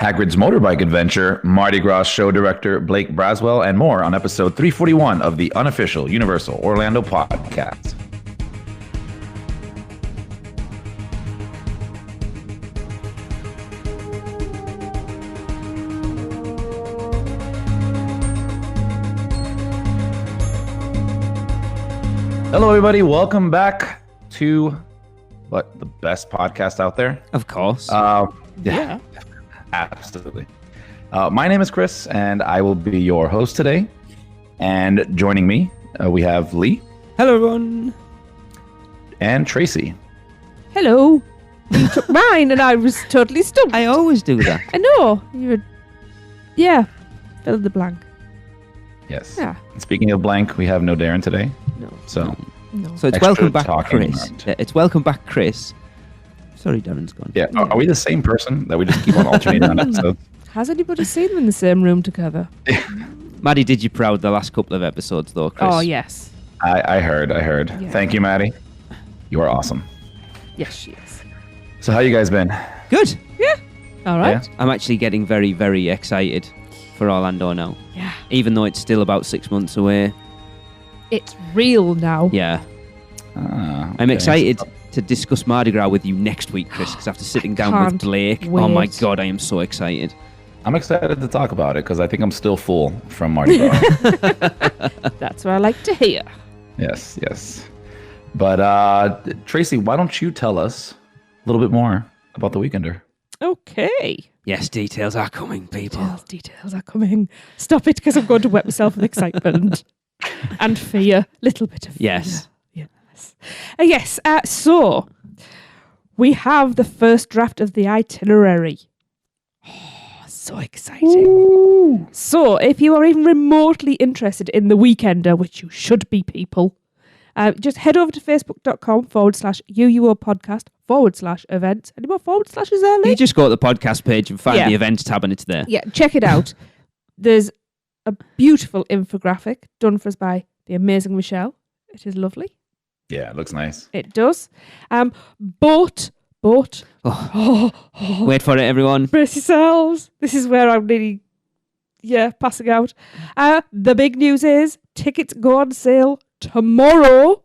Hagrid's motorbike adventure, Mardi Gras show director Blake Braswell, and more on episode 341 of the unofficial Universal Orlando podcast. Hello, everybody. Welcome back to the best podcast out there. Of course. Yeah, absolutely. My name is Chris, and I will be your host today. And joining me, we have Lee. Hello, everyone. And Tracy. Hello. You took mine, and I was totally stumped. I always do that. I know. Fill in the blank. Yes. Yeah. And speaking of blank, we have no Darren today. No. So it's extra welcome back, talking Chris. around. It's welcome back, Chris. Sorry, Darren's gone. Yeah. Are we the same person that we just keep on alternating on episodes? Has anybody seen them in the same room together? Maddie did you proud the last couple of episodes, though, Chris. Oh, yes. I heard. Yeah. Thank you, Maddie. You are awesome. Yes, she is. So how you guys been? Good. Yeah. All right. I'm actually getting very, very excited for Orlando now. Yeah. Even though it's still about 6 months away. It's real now. Yeah. Okay. I'm excited to discuss Mardi Gras with you next week, Chris, because after sitting down with Blake, oh my God, I am so excited. I'm excited to talk about it because I think I'm still full from Mardi Gras. That's what I like to hear. Yes. But Tracy, why don't you tell us a little bit more about the Weekender? Okay. Yes, details are coming, people. Details are coming. Stop it, because I'm going to wet myself with excitement and fear. Little bit of fear. Yes. Yes. So we have the first draft of the itinerary. Oh, so exciting. Ooh. So if you are even remotely interested in the Weekender, which you should be, people, just head over to facebook.com/UUO podcast/events. Any more /s there, Lee? You just go to the podcast page and find the events tab and it's there. Yeah, check it out. There's a beautiful infographic done for us by the amazing Michelle. It is lovely. Yeah, it looks nice. It does. But wait for it, everyone. Brace yourselves. This is where I'm really, passing out. The big news is tickets go on sale tomorrow,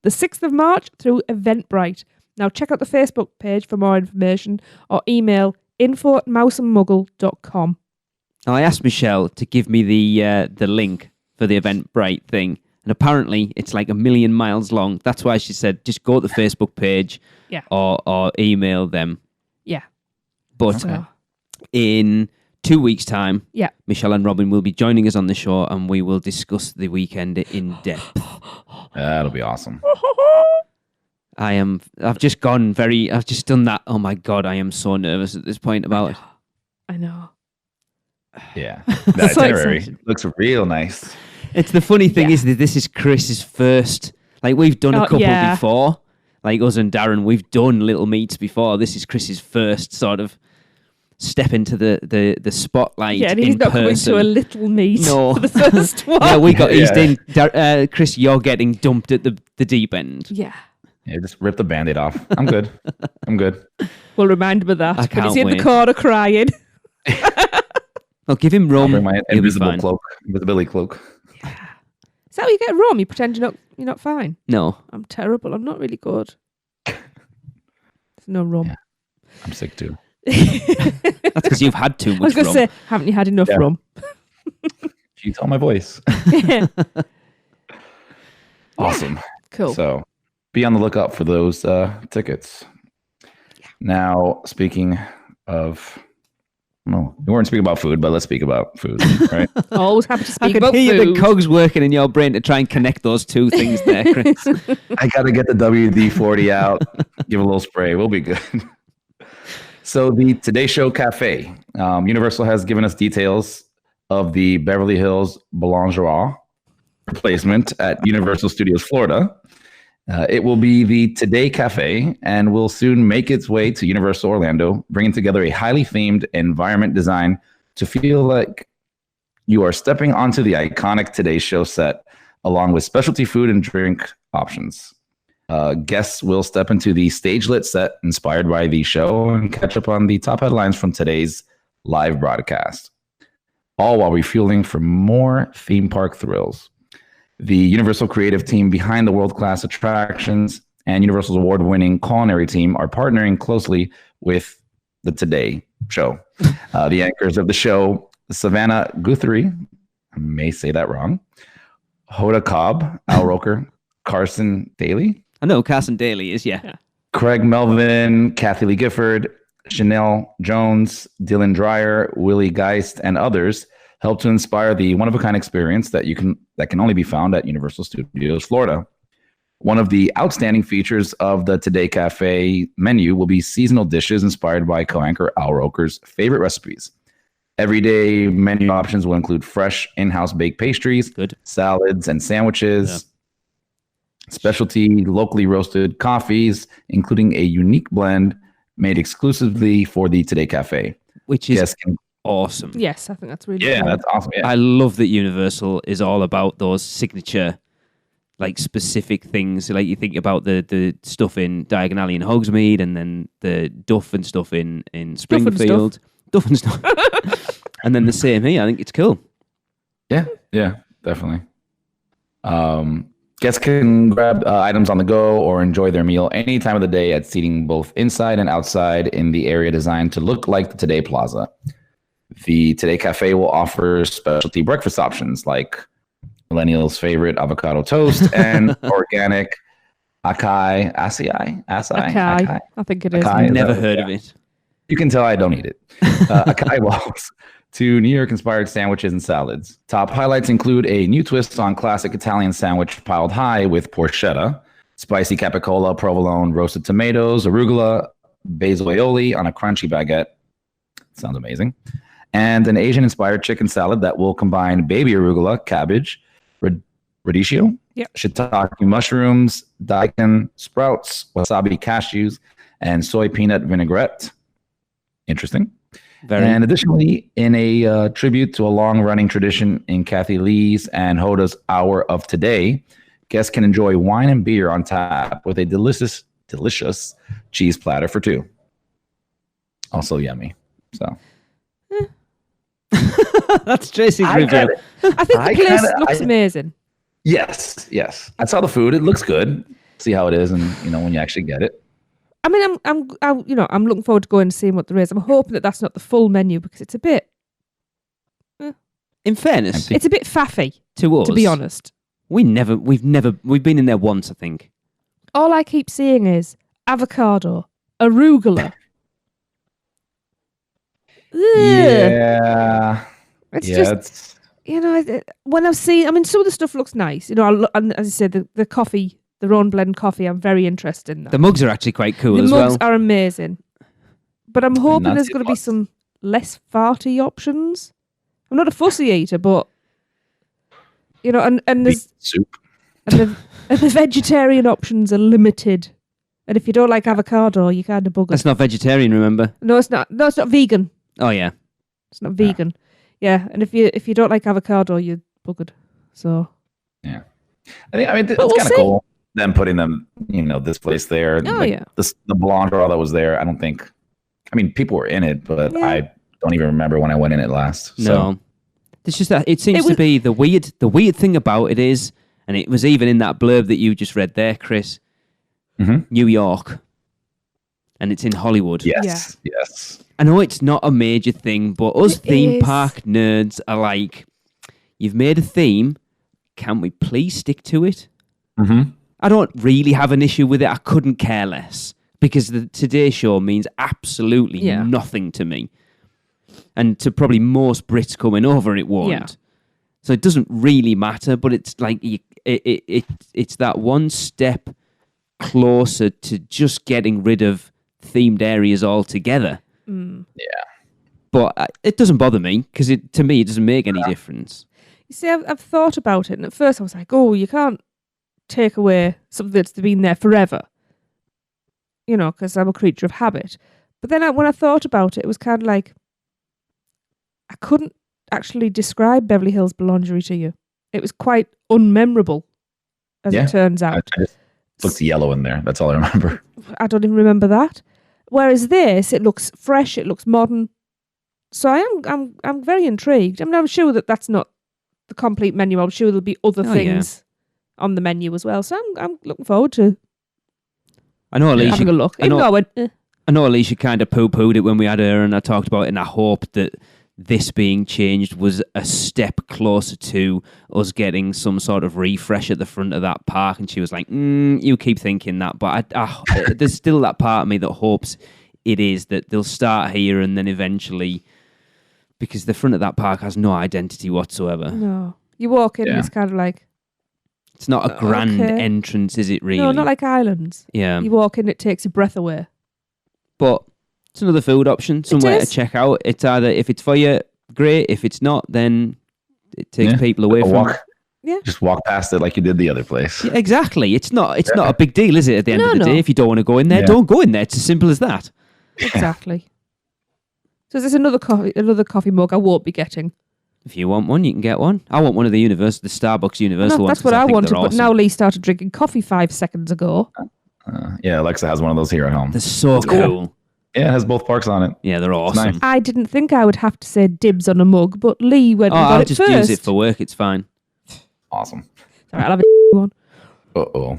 the 6th of March, through Eventbrite. Now check out the Facebook page for more information or email info@mouseandmuggle.com. Now, I asked Michelle to give me the link for the Eventbrite thing. And apparently, it's like 1,000,000 miles long. That's why she said, just go to the Facebook page or email them. Yeah. But in 2 weeks' time, Michelle and Robin will be joining us on the show and we will discuss the weekend in depth. That'll be awesome. I've just done that. Oh my God, I am so nervous at this point about it. I know. Yeah. The itinerary looks real nice. It's the funny thing is that this is Chris's first. Like, we've done a couple before. Like, us and Darren, we've done little meets before. This is Chris's first sort of step into the spotlight. Yeah, and he's not coming to a little meet for the first one. Yeah, we got eased in. Chris, you're getting dumped at the deep end. Yeah. Yeah, just rip the Band-Aid off. I'm good. We'll remind him of that. I can't He's in wait. the corner crying. I'll give him rum. I'll bring my invisibility cloak. Yeah. Is that what you get rum? You pretend you're not fine? No. I'm terrible. I'm not really good. There's no rum. Yeah. I'm sick too. That's because you've had too much rum. I was going to say, haven't you had enough rum? Can you tell my voice? Awesome. Cool. So be on the lookout for those tickets. Yeah. Now, speaking of... No, we weren't speaking about food, but let's speak about food, right? Always happy to speak I about can hear food. the cogs working in your brain to try and connect those two things there, Chris. I got to get the WD-40 out, give a little spray. We'll be good. So the Today Show Cafe, Universal has given us details of the Beverly Hills Boulangerie replacement at Universal Studios Florida. It will be the Today Cafe and will soon make its way to Universal Orlando, bringing together a highly themed environment design to feel like you are stepping onto the iconic Today Show set, along with specialty food and drink options. Guests will step into the stage-lit set inspired by the show and catch up on the top headlines from today's live broadcast, all while refueling for more theme park thrills. The Universal creative team behind the world-class attractions and Universal's award-winning culinary team are partnering closely with the Today Show. The anchors of the show, Savannah Guthrie, I may say that wrong, Hoda Cobb, Al Roker, Carson Daly. I know Carson Daly is, yeah. Craig Melvin, Kathy Lee Gifford, Chanel Jones, Dylan Dreyer, Willie Geist, and others help to inspire the one-of-a-kind experience that can only be found at Universal Studios Florida. One of the outstanding features of the Today Cafe menu will be seasonal dishes inspired by co-anchor Al Roker's favorite recipes. Everyday menu options will include fresh in-house baked pastries, salads, and sandwiches, specialty locally roasted coffees, including a unique blend made exclusively for the Today Cafe. Which is awesome. Yes, I think that's really cool. That's awesome. Yeah. I love that Universal is all about those signature, like specific things. Like you think about the stuff in Diagon Alley in Hogsmeade, and then the Duff and stuff in Springfield. Duff and stuff. And then the same here. I think it's cool. Yeah, definitely. Guests can grab items on the go or enjoy their meal any time of the day at seating both inside and outside in the area designed to look like the Today Plaza. The Today Cafe will offer specialty breakfast options like millennials' favorite avocado toast and organic acai. I think it is. I've never heard of it. You can tell I don't eat it. Acai walls to New York-inspired sandwiches and salads. Top highlights include a new twist on classic Italian sandwich piled high with porchetta, spicy capicola, provolone, roasted tomatoes, arugula, basil aioli on a crunchy baguette. Sounds amazing. And an Asian-inspired chicken salad that will combine baby arugula, cabbage, radicchio, shiitake mushrooms, daikon, sprouts, wasabi cashews, and soy peanut vinaigrette. Interesting. And additionally, in a tribute to a long-running tradition in Kathy Lee's and Hoda's Hour of Today, guests can enjoy wine and beer on tap with a delicious cheese platter for two. Also yummy. So that's Tracy's review. I think the place looks amazing. Yes. I saw the food. It looks good. See how it is, and when you actually get it. I mean, I'm looking forward to going and seeing what there is. I'm hoping that that's not the full menu because it's a bit. In fairness, it's a bit faffy to us. To be honest, we've been in there once, I think. All I keep seeing is avocado, arugula. Yeah, it's just when I've seen. Some of the stuff looks nice. And as I said, the coffee. Their own blend coffee, I'm very interested in that. The mugs are actually quite cool as well. The mugs are amazing. But I'm hoping there's going to be some less farty options. I'm not a fussy eater, but, and there's... soup. And the vegetarian options are limited. And if you don't like avocado, you kind of bugger. That's not vegetarian, remember? No, it's not. No, it's not vegan. Oh, yeah. It's not vegan. Yeah, and if you don't like avocado, you're buggered. So... Yeah. I mean, it's kind of cool. Them putting them, this place there. The Blanc all that was there. I don't think. I mean, people were in it, but I don't even remember when I went in it last. No, it's just that it seems to be the weird thing about it is, and it was even in that blurb that you just read there, Chris. New York, and it's in Hollywood. Yes. I know it's not a major thing, but us theme park nerds are like, you've made a theme. Can we please stick to it? I don't really have an issue with it. I couldn't care less because the Today Show means absolutely nothing to me. And to probably most Brits coming over, it won't. Yeah. So it doesn't really matter, but it's like it's that one step closer to just getting rid of themed areas altogether. Mm. Yeah. But it doesn't bother me because to me, it doesn't make any difference. You see, I've thought about it, and at first I was like, oh, you can't take away something that's been there forever, because I'm a creature of habit. But then when I thought about it, it was kind of like I couldn't actually describe Beverly Hills Boulangerie to you. It was quite unmemorable, as it turns out. I just looked yellow in there. That's all I remember. I don't even remember that. Whereas this, it looks fresh, it looks modern. So I'm very intrigued. I mean, I'm sure that's not the complete menu. I'm sure there'll be other things on the menu as well. So I'm looking forward to having a look. I know Alicia kind of poo-pooed it when we had her and I talked about it, and I hope that this being changed was a step closer to us getting some sort of refresh at the front of that park. And she was like, you keep thinking that. But there's still that part of me that hopes it is, that they'll start here and then eventually, because the front of that park has no identity whatsoever. No. You walk in and it's kind of like... It's not a grand entrance, is it really? No, not like Islands. Yeah. You walk in, it takes your breath away. But it's another food option, somewhere to check out. It's either, if it's for you, great. If it's not, then it takes people away from it. Yeah. Just walk past it like you did the other place. Yeah, exactly. It's not a big deal, is it, at the end of the day? If you don't want to go in there, don't go in there. It's as simple as that. Exactly. So there's another coffee mug I won't be getting. If you want one, you can get one. I want one of the Starbucks Universal ones. That's what I wanted, but now Lee started drinking coffee 5 seconds ago. Yeah, Alexa has one of those here at home. They're so cool. Yeah, it has both parks on it. Yeah, they're awesome. Nice. I didn't think I would have to say dibs on a mug, but Lee went and got it first. I'll just use it for work. It's fine. Awesome. All right, I'll have a one. Uh-oh.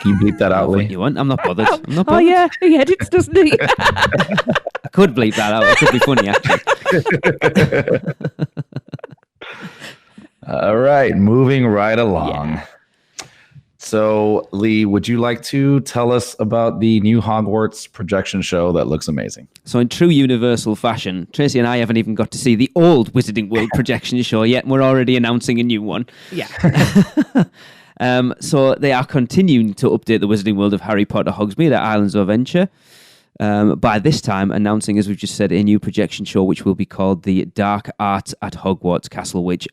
Can you bleep that out, Lee? You want? I'm not bothered. Oh, yeah. He edits, doesn't he? I could bleep that out. It could be funny, actually. All right, moving right along. Yeah. So, Lee, would you like to tell us about the new Hogwarts projection show that looks amazing? So, in true Universal fashion, Tracy and I haven't even got to see the old Wizarding World projection show yet, and we're already announcing a new one. Yeah. So, they are continuing to update the Wizarding World of Harry Potter Hogsmeade at Islands of Adventure. By this time, announcing, as we've just said, a new projection show, which will be called the Dark Arts at Hogwarts Castle, which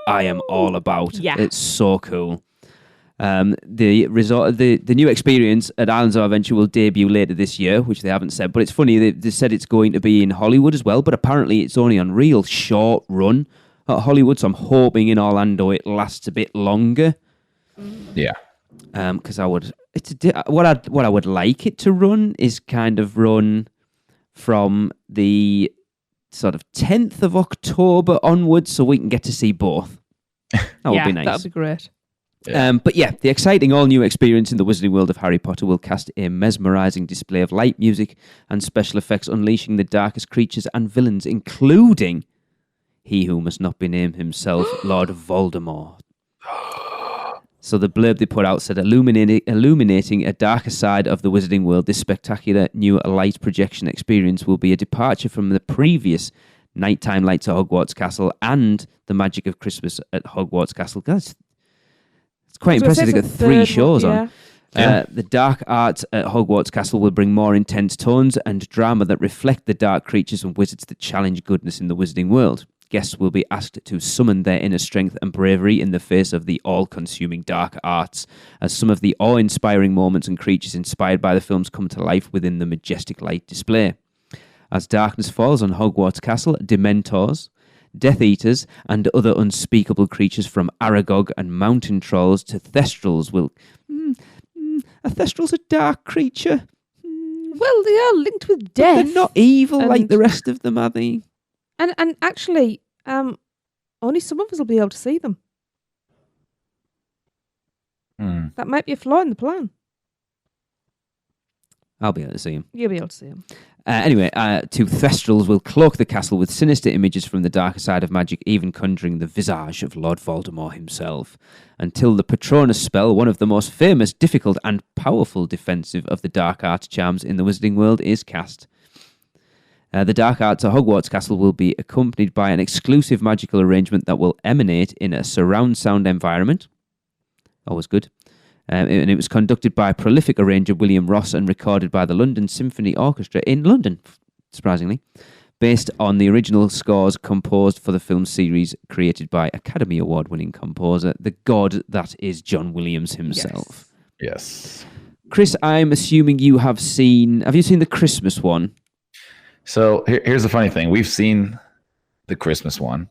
I am all about. Yeah. It's so cool. The new experience at Islands of Adventure will debut later this year, which they haven't said, but it's funny, they said it's going to be in Hollywood as well, but apparently it's only on real short run at Hollywood, so I'm hoping in Orlando it lasts a bit longer. Yeah. Because what I would like it to run is kind of run from the sort of 10th of October onwards, so we can get to see both. That would be nice. That would be great. Yeah. But yeah, the exciting all-new experience in the Wizarding World of Harry Potter will cast a mesmerizing display of light, music, and special effects, unleashing the darkest creatures and villains, including he who must not be named himself, Lord Voldemort. So the blurb they put out said, illuminating a darker side of the Wizarding World, this spectacular new light projection experience will be a departure from the previous nighttime lights at Hogwarts Castle and the magic of Christmas at Hogwarts Castle. Guys, it's quite impressive. They've got 3 shows on. The dark arts at Hogwarts Castle will bring more intense tones and drama that reflect the dark creatures and wizards that challenge goodness in the Wizarding World. Guests will be asked to summon their inner strength and bravery in the face of the all-consuming dark arts, as some of the awe-inspiring moments and creatures inspired by the films come to life within the majestic light display. As darkness falls on Hogwarts Castle, Dementors, Death Eaters, and other unspeakable creatures from Aragog and mountain trolls to Thestrals will... a Thestral's a dark creature. Well, they are linked with death. But they're not evil like the rest of them, are they? And actually, only some of us will be able to see them. That might be a flaw in the plan. I'll be able to see them. You'll be able to see them. Anyway, 2 Thestrals will cloak the castle with sinister images from the darker side of magic, even conjuring the visage of Lord Voldemort himself. Until the Patronus spell, one of the most famous, difficult, and powerful defensive of the dark arts charms in the Wizarding World, is cast. The dark arts at Hogwarts Castle will be accompanied by an exclusive magical arrangement that will emanate in a surround sound environment. Always good. And it was conducted by prolific arranger William Ross and recorded by the London Symphony Orchestra in London, surprisingly, based on the original scores composed for the film series created by Academy Award-winning composer, the god that is John Williams himself. Yes. Chris, I'm assuming you have seen... Have you seen the Christmas one? So here's the funny thing. We've seen the Christmas one.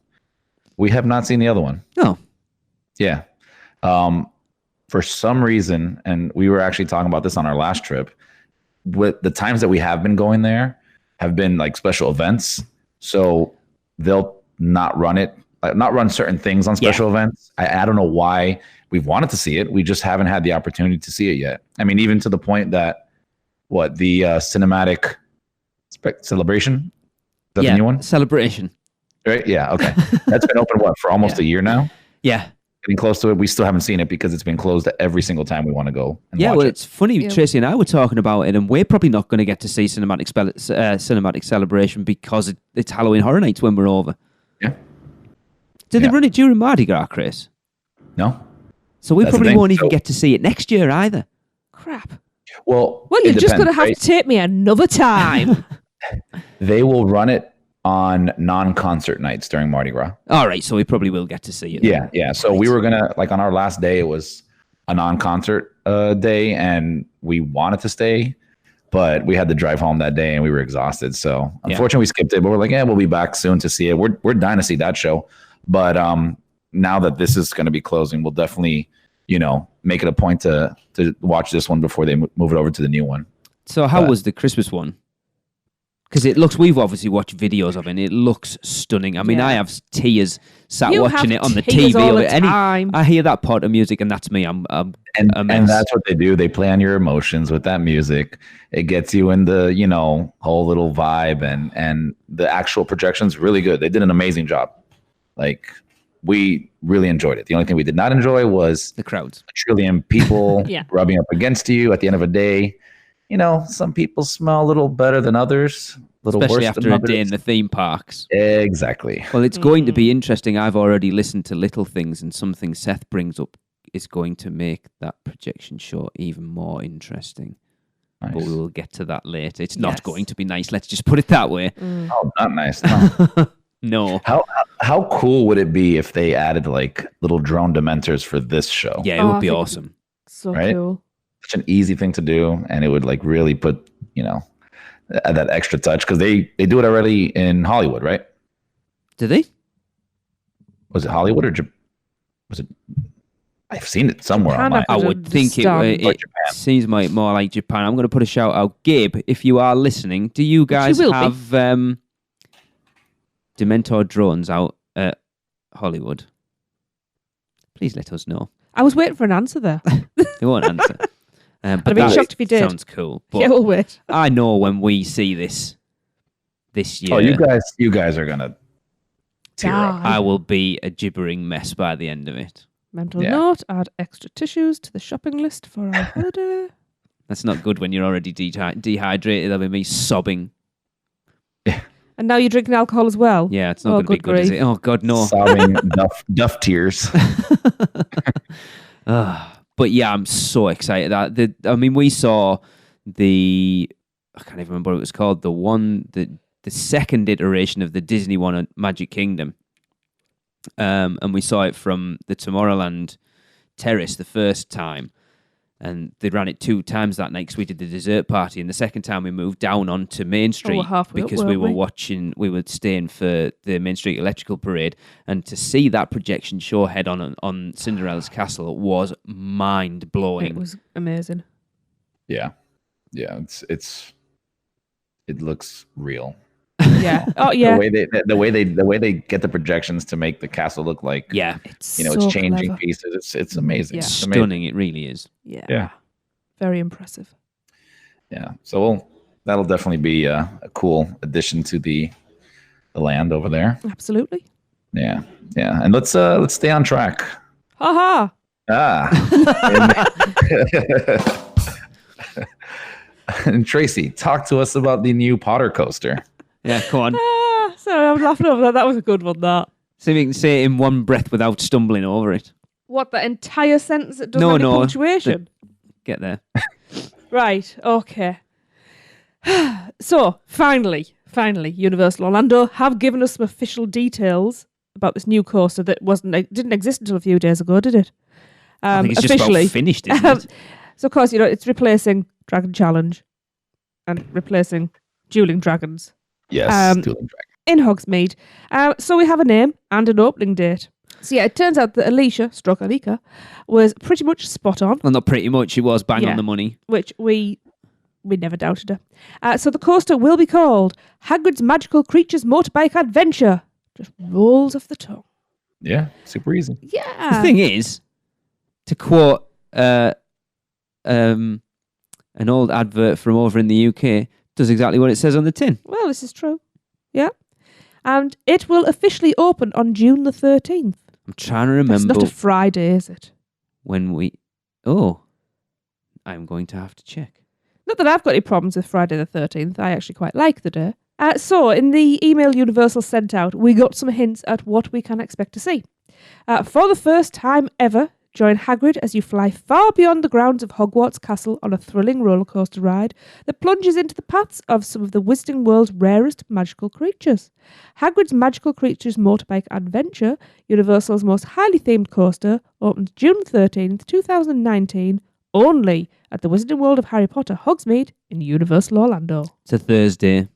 We have not seen the other one. Oh. Yeah. For some reason, and we were actually talking about this on our last trip, with the times that we have been going there have been like special events. So they'll not run certain things on special events. I don't know why. We've wanted to see it. We just haven't had the opportunity to see it yet. I mean, even to the point that the cinematic celebration? Is that the new one? Celebration. Right? Yeah. Okay. That's been open for almost a year now. Yeah. Getting close to it. We still haven't seen it because it's been closed every single time we want to go. And watch it. It's funny. Tracy and I were talking about it, and we're probably not going to get to see cinematic celebration because it's Halloween Horror Nights when we're over. Yeah. Did they run it during Mardi Gras, Chris? No. So we probably won't even get to see it next year either. Crap. Well, you're just going to have to take me another time. They will run it on non-concert nights during Mardi Gras. All right, so we probably will get to see it. Yeah. So we were going to, on our last day, it was a non-concert day, and we wanted to stay, but we had to drive home that day, and we were exhausted. So unfortunately, we skipped it, but we're like, we'll be back soon to see it. We're dying to see that show. But now that this is going to be closing, we'll definitely, make it a point to watch this one before they move it over to the new one. So how was the Christmas one? Because we've obviously watched videos of it, and it looks stunning. I mean, I have tears watching it on the TV. All the time. I hear that part of music, and that's me. I'm and that's what they do. They play on your emotions with that music. It gets you in the, whole little vibe, and the actual projection's really good. They did an amazing job. We really enjoyed it. The only thing we did not enjoy was the crowds. A trillion people rubbing up against you at the end of the day. Some people smell a little better than others. Especially after a day in the theme parks. Exactly. Well, it's going to be interesting. I've already listened to little things, and something Seth brings up is going to make that projection show even more interesting. Nice. But we will get to that later. It's not going to be nice. Let's just put it that way. Oh, not nice. No. No. How cool would it be if they added little drone dementors for this show? Yeah, it would be awesome. So cool. Such an easy thing to do, and it would really put that extra touch, because they do it already in Hollywood, right? Did they? Was it Hollywood or was it? I've seen it somewhere. I would think it seems more like Japan. I'm going to put a shout out, Gabe. If you are listening, do you guys have Dementor drones out at Hollywood? Please let us know. I was waiting for an answer there. They won't answer. But I'd be shocked if he did. Sounds cool. But we'll wait. I know when we see this year. Oh, you guys are gonna tear up. I will be a gibbering mess by the end of it. Mental note: add extra tissues to the shopping list for our holiday. That's not good when you're already dehydrated. That'll be me sobbing. Yeah. And now you're drinking alcohol as well. Yeah, it's not going to be good, is it? Oh God, no! Sobbing, duff tears. But yeah, I'm so excited. We saw I can't even remember what it was called. The second iteration of the Disney one at Magic Kingdom. And we saw it from the Tomorrowland Terrace the first time. And they ran it 2 times that night because we did the dessert party. And the second time we moved down onto Main Street because we were staying for the Main Street Electrical Parade. And to see that projection show head on Cinderella's Castle was mind-blowing. It was amazing. Yeah. Yeah, it looks real. Yeah. Oh yeah. The way they get the projections to make the castle look like it's it's changing clever. Pieces. It's amazing. Yeah. It's stunning. amazing. It really is. Yeah. Very impressive. Yeah. So that'll definitely be a cool addition to the land over there. Absolutely. Yeah. Yeah. And let's stay on track. Ha And Tracy, talk to us about the new Potter coaster. Yeah, come on. Sorry, I'm laughing over that. That was a good one, that. See if you can say it in one breath without stumbling over it. What, the entire sentence that doesn't have any punctuation? Get there. Right, okay. So, finally, Universal Orlando have given us some official details about this new coaster that didn't exist until a few days ago, did it? I think it's just about finished, isn't it? So, of course, it's replacing Dragon Challenge and replacing Dueling Dragons. Yes, Dueling Dragons. In Hogsmeade. So we have a name and an opening date. So yeah, it turns out that Alika, was pretty much spot on. Well, not pretty much. She was bang on the money. Which we never doubted her. So the coaster will be called Hagrid's Magical Creatures Motorbike Adventure Just rolls off the tongue. Yeah, super easy. Yeah. The thing is, to quote an old advert from over in the UK, does exactly what it says on the tin. Well, this is true. Yeah. And it will officially open on June the 13th. I'm trying to remember. It's not a Friday, is it? When we... Oh, I'm going to have to check. Not that I've got any problems with Friday the 13th. I actually quite like the day. So, in the email Universal sent out, we got some hints at what we can expect to see. For the first time ever, join Hagrid as you fly far beyond the grounds of Hogwarts Castle on a thrilling roller coaster ride that plunges into the paths of some of the Wizarding World's rarest magical creatures. Hagrid's Magical Creatures Motorbike Adventure, Universal's most highly themed coaster, opens June 13th, 2019, only at the Wizarding World of Harry Potter Hogsmeade in Universal Orlando. It's a Thursday.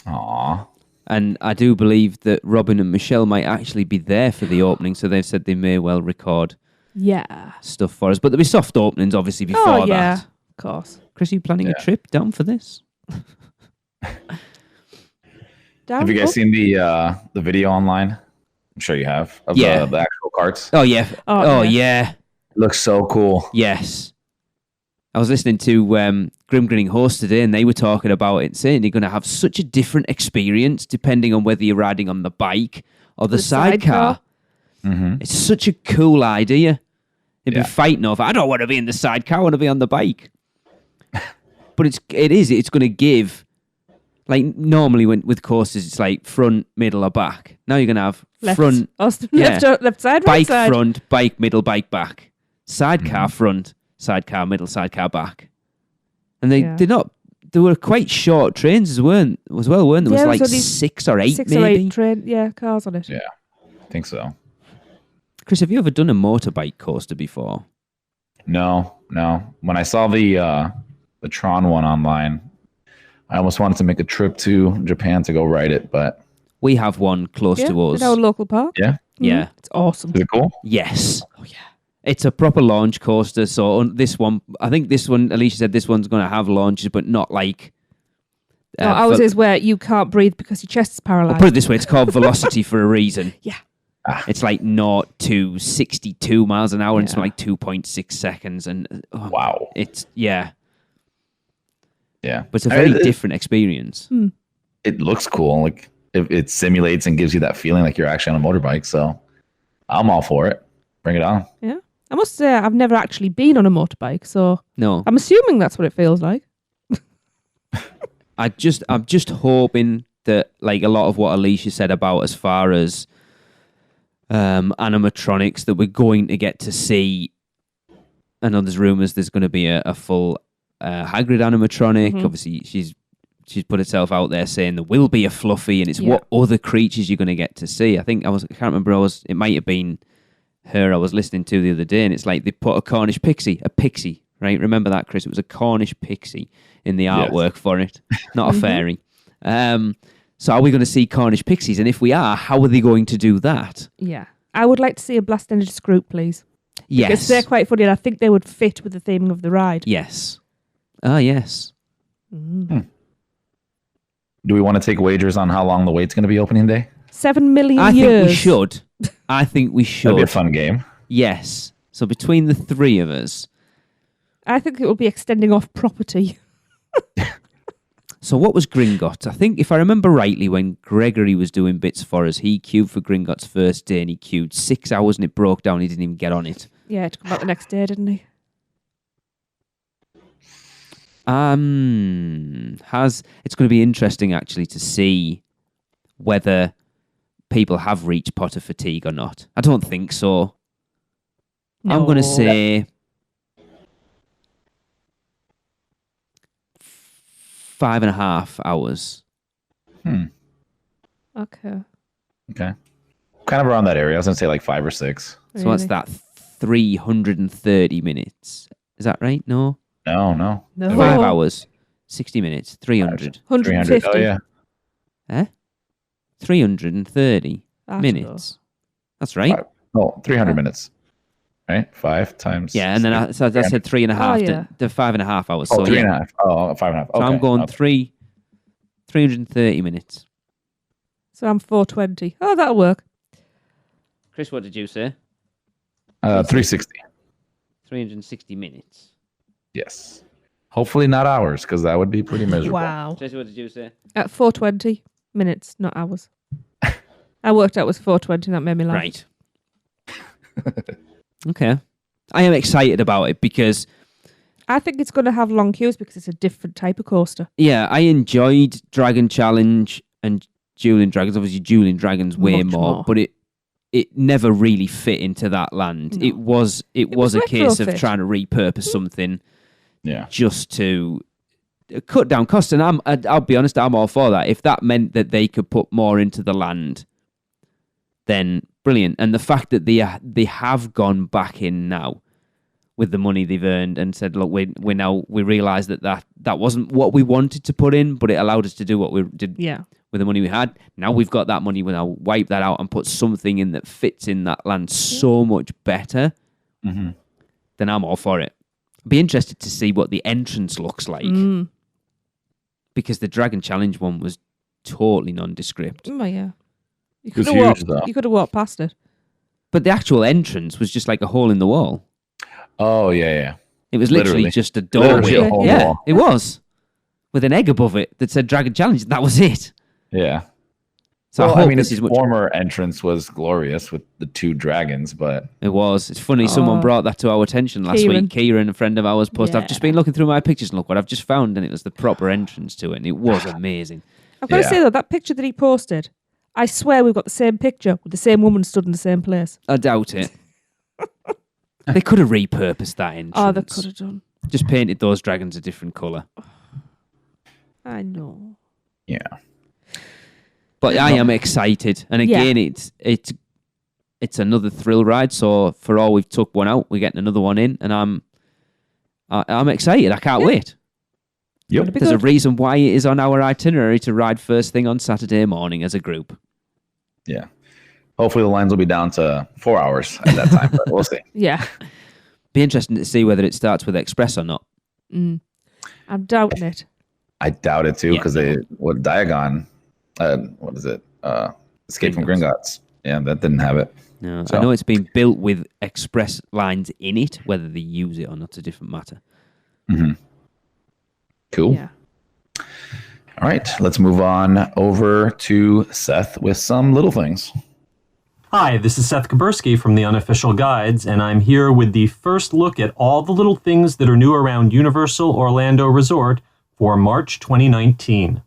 Aww. And I do believe that Robin and Michelle might actually be there for the opening, so they've said they may well record stuff for us. But there'll be soft openings, obviously, before that. Of course. Chris, are you planning a trip down for this? Have you guys seen the video online? I'm sure you have. Of the actual carts. Oh, yeah. Yeah. It looks so cool. Yes. I was listening to Grim Grinning Horse today, and they were talking about it, saying you're going to have such a different experience depending on whether you're riding on the bike or the sidecar. Mm-hmm. It's such a cool idea. They'd be fighting over, I don't want to be in the sidecar, I want to be on the bike. But it's going to give, like normally with courses, it's like front, middle, or back. Now you're going to have left side, bike right side. front, bike middle, bike back. Sidecar front, sidecar middle, sidecar back. And they were quite short trains as well, weren't there? There was like 6 or 8 maybe. 6 or 8 cars on it. Yeah, I think so. Chris, have you ever done a motorbike coaster before? No. When I saw the Tron one online, I almost wanted to make a trip to Japan to go ride it, but... We have one close to us. In our local park. Yeah? Yeah. It's awesome. Is it cool? Yes. Oh, yeah. It's a proper launch coaster, so this one, I think this one, Alicia said this one's going to have launches, but not like... ours is where you can't breathe because your chest is paralysed. I'll put it this way, it's called Velocity for a reason. Yeah. It's like 0 to 62 miles an hour in something like 2.6 seconds. And wow. It's, Yeah. But it's a very different experience. It looks cool. Like it simulates and gives you that feeling like you're actually on a motorbike. So I'm all for it. Bring it on. Yeah. I must say, I've never actually been on a motorbike, so no. I'm assuming that's what it feels like. I'm just hoping that, like a lot of what Alicia said about as far as animatronics, that we're going to get to see. I know there's rumours there's going to be a full Hagrid animatronic. Mm-hmm. Obviously, she's put herself out there saying there will be a Fluffy, and it's what other creatures you're going to get to see. I can't remember. It might have been her I was listening to the other day, and it's like they put a Cornish pixie, right? Remember that, Chris? It was a Cornish pixie in the artwork for it, not a fairy. So are we going to see Cornish pixies? And if we are, how are they going to do that? Yeah. I would like to see a Blast Energy Scroop, please. Yes. Because they're quite funny, and I think they would fit with the theming of the ride. Yes. Ah, yes. Do we want to take wagers on how long the wait's going to be opening day? 7 million I years. think we should. That'd be a fun game. Yes. So between the three of us. I think it will be extending off property. So what was Gringotts? I think if I remember rightly, when Gregory was doing bits for us, he queued for Gringotts' first day and he queued 6 hours and it broke down. He didn't even get on it. Yeah, to come out the next day, didn't he? It's going to be interesting actually to see whether people have reached Potter fatigue or not. I don't think so. No. I'm going to say 5.5 hours. Okay. Kind of around that area. I was going to say like 5 or 6. So what's that? 330 minutes. Is that right? No. No. 5 5 hours. 60 minutes. 300. 150. Oh, yeah. 330 minutes. That's right. 300 minutes. Right? 5 times. Yeah, and then I said 3.5 to 5.5 hours. Oh, so 3.5. Oh, 5.5. So I'm going 330 minutes. So I'm 420. Oh, that'll work. Chris, what did you say? 360. 360 minutes. Yes. Hopefully not hours, because that would be pretty miserable. Wow. Tracy, what did you say? At 420 minutes, not hours. I worked out it was 420. That made me laugh. Right. Okay. I am excited about it because... I think it's going to have long queues because it's a different type of coaster. Yeah, I enjoyed Dragon Challenge and Dueling Dragons. Obviously, Dueling Dragons way Much more, more. but it never really fit into that land. No. It was a case of retrofit. trying to repurpose something Yeah. just to cut down costs. And I'll be honest, I'm all for that. If that meant that they could put more into the land, then brilliant. And the fact that they have gone back in now with the money they've earned and said, look, we realise that wasn't what we wanted to put in, but it allowed us to do what we did with the money we had. Now we've got that money, we'll now wipe that out and put something in that fits in that land so much better, then I'm all for it. Be interested to see what the entrance looks like. Because the Dragon Challenge one was totally nondescript. Oh, yeah. You It was could have huge, though. You could have walked past it. But the actual entrance was just like a hole in the wall. Oh, yeah. It was literally just a Literally doorway. a hole in the Yeah, wall. it was. With an egg above it that said Dragon Challenge. That was it. Yeah. So Well, I hope mean, this its is much... former entrance was glorious with the 2 dragons, but... It was. It's funny, someone brought that to our attention last Kieran. week. Kieran, a friend of ours, posted, I've Yeah. just been looking through my pictures and look what I've just found, and it was the proper entrance to it, and it was amazing. I've got to Yeah. say, though, that picture that he posted, I swear we've got the same picture with the same woman stood in the same place. I doubt it. They could have repurposed that entrance. Oh, they could have done. Just painted those dragons a different colour. I know. Yeah. But I am excited, and again, it's another thrill ride. So for all we've took one out, we're getting another one in, and I'm excited. I can't wait. Yep. There's a reason why it is on our itinerary to ride first thing on Saturday morning as a group. Yeah. Hopefully the lines will be down to 4 hours at that time, but we'll see. Yeah. Be interesting to see whether it starts with Express or not. I'm doubting it. I doubt it too, Yeah. because Diagon, what is it? Escape from Gringotts. Yeah, that didn't have it. No, So- I know it's been built with Express lines in it. Whether they use it or not, is a different matter. Cool. Yeah. All right, let's move on over to Seth with some little things. Hi, this is Seth Kabursky from the Unofficial Guides, and I'm here with the first look at all the little things that are new around Universal Orlando Resort for March 2019.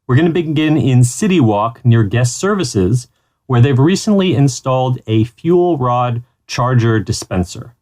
We're going to begin in City Walk near Guest Services, where they've recently installed a fuel rod charger dispenser.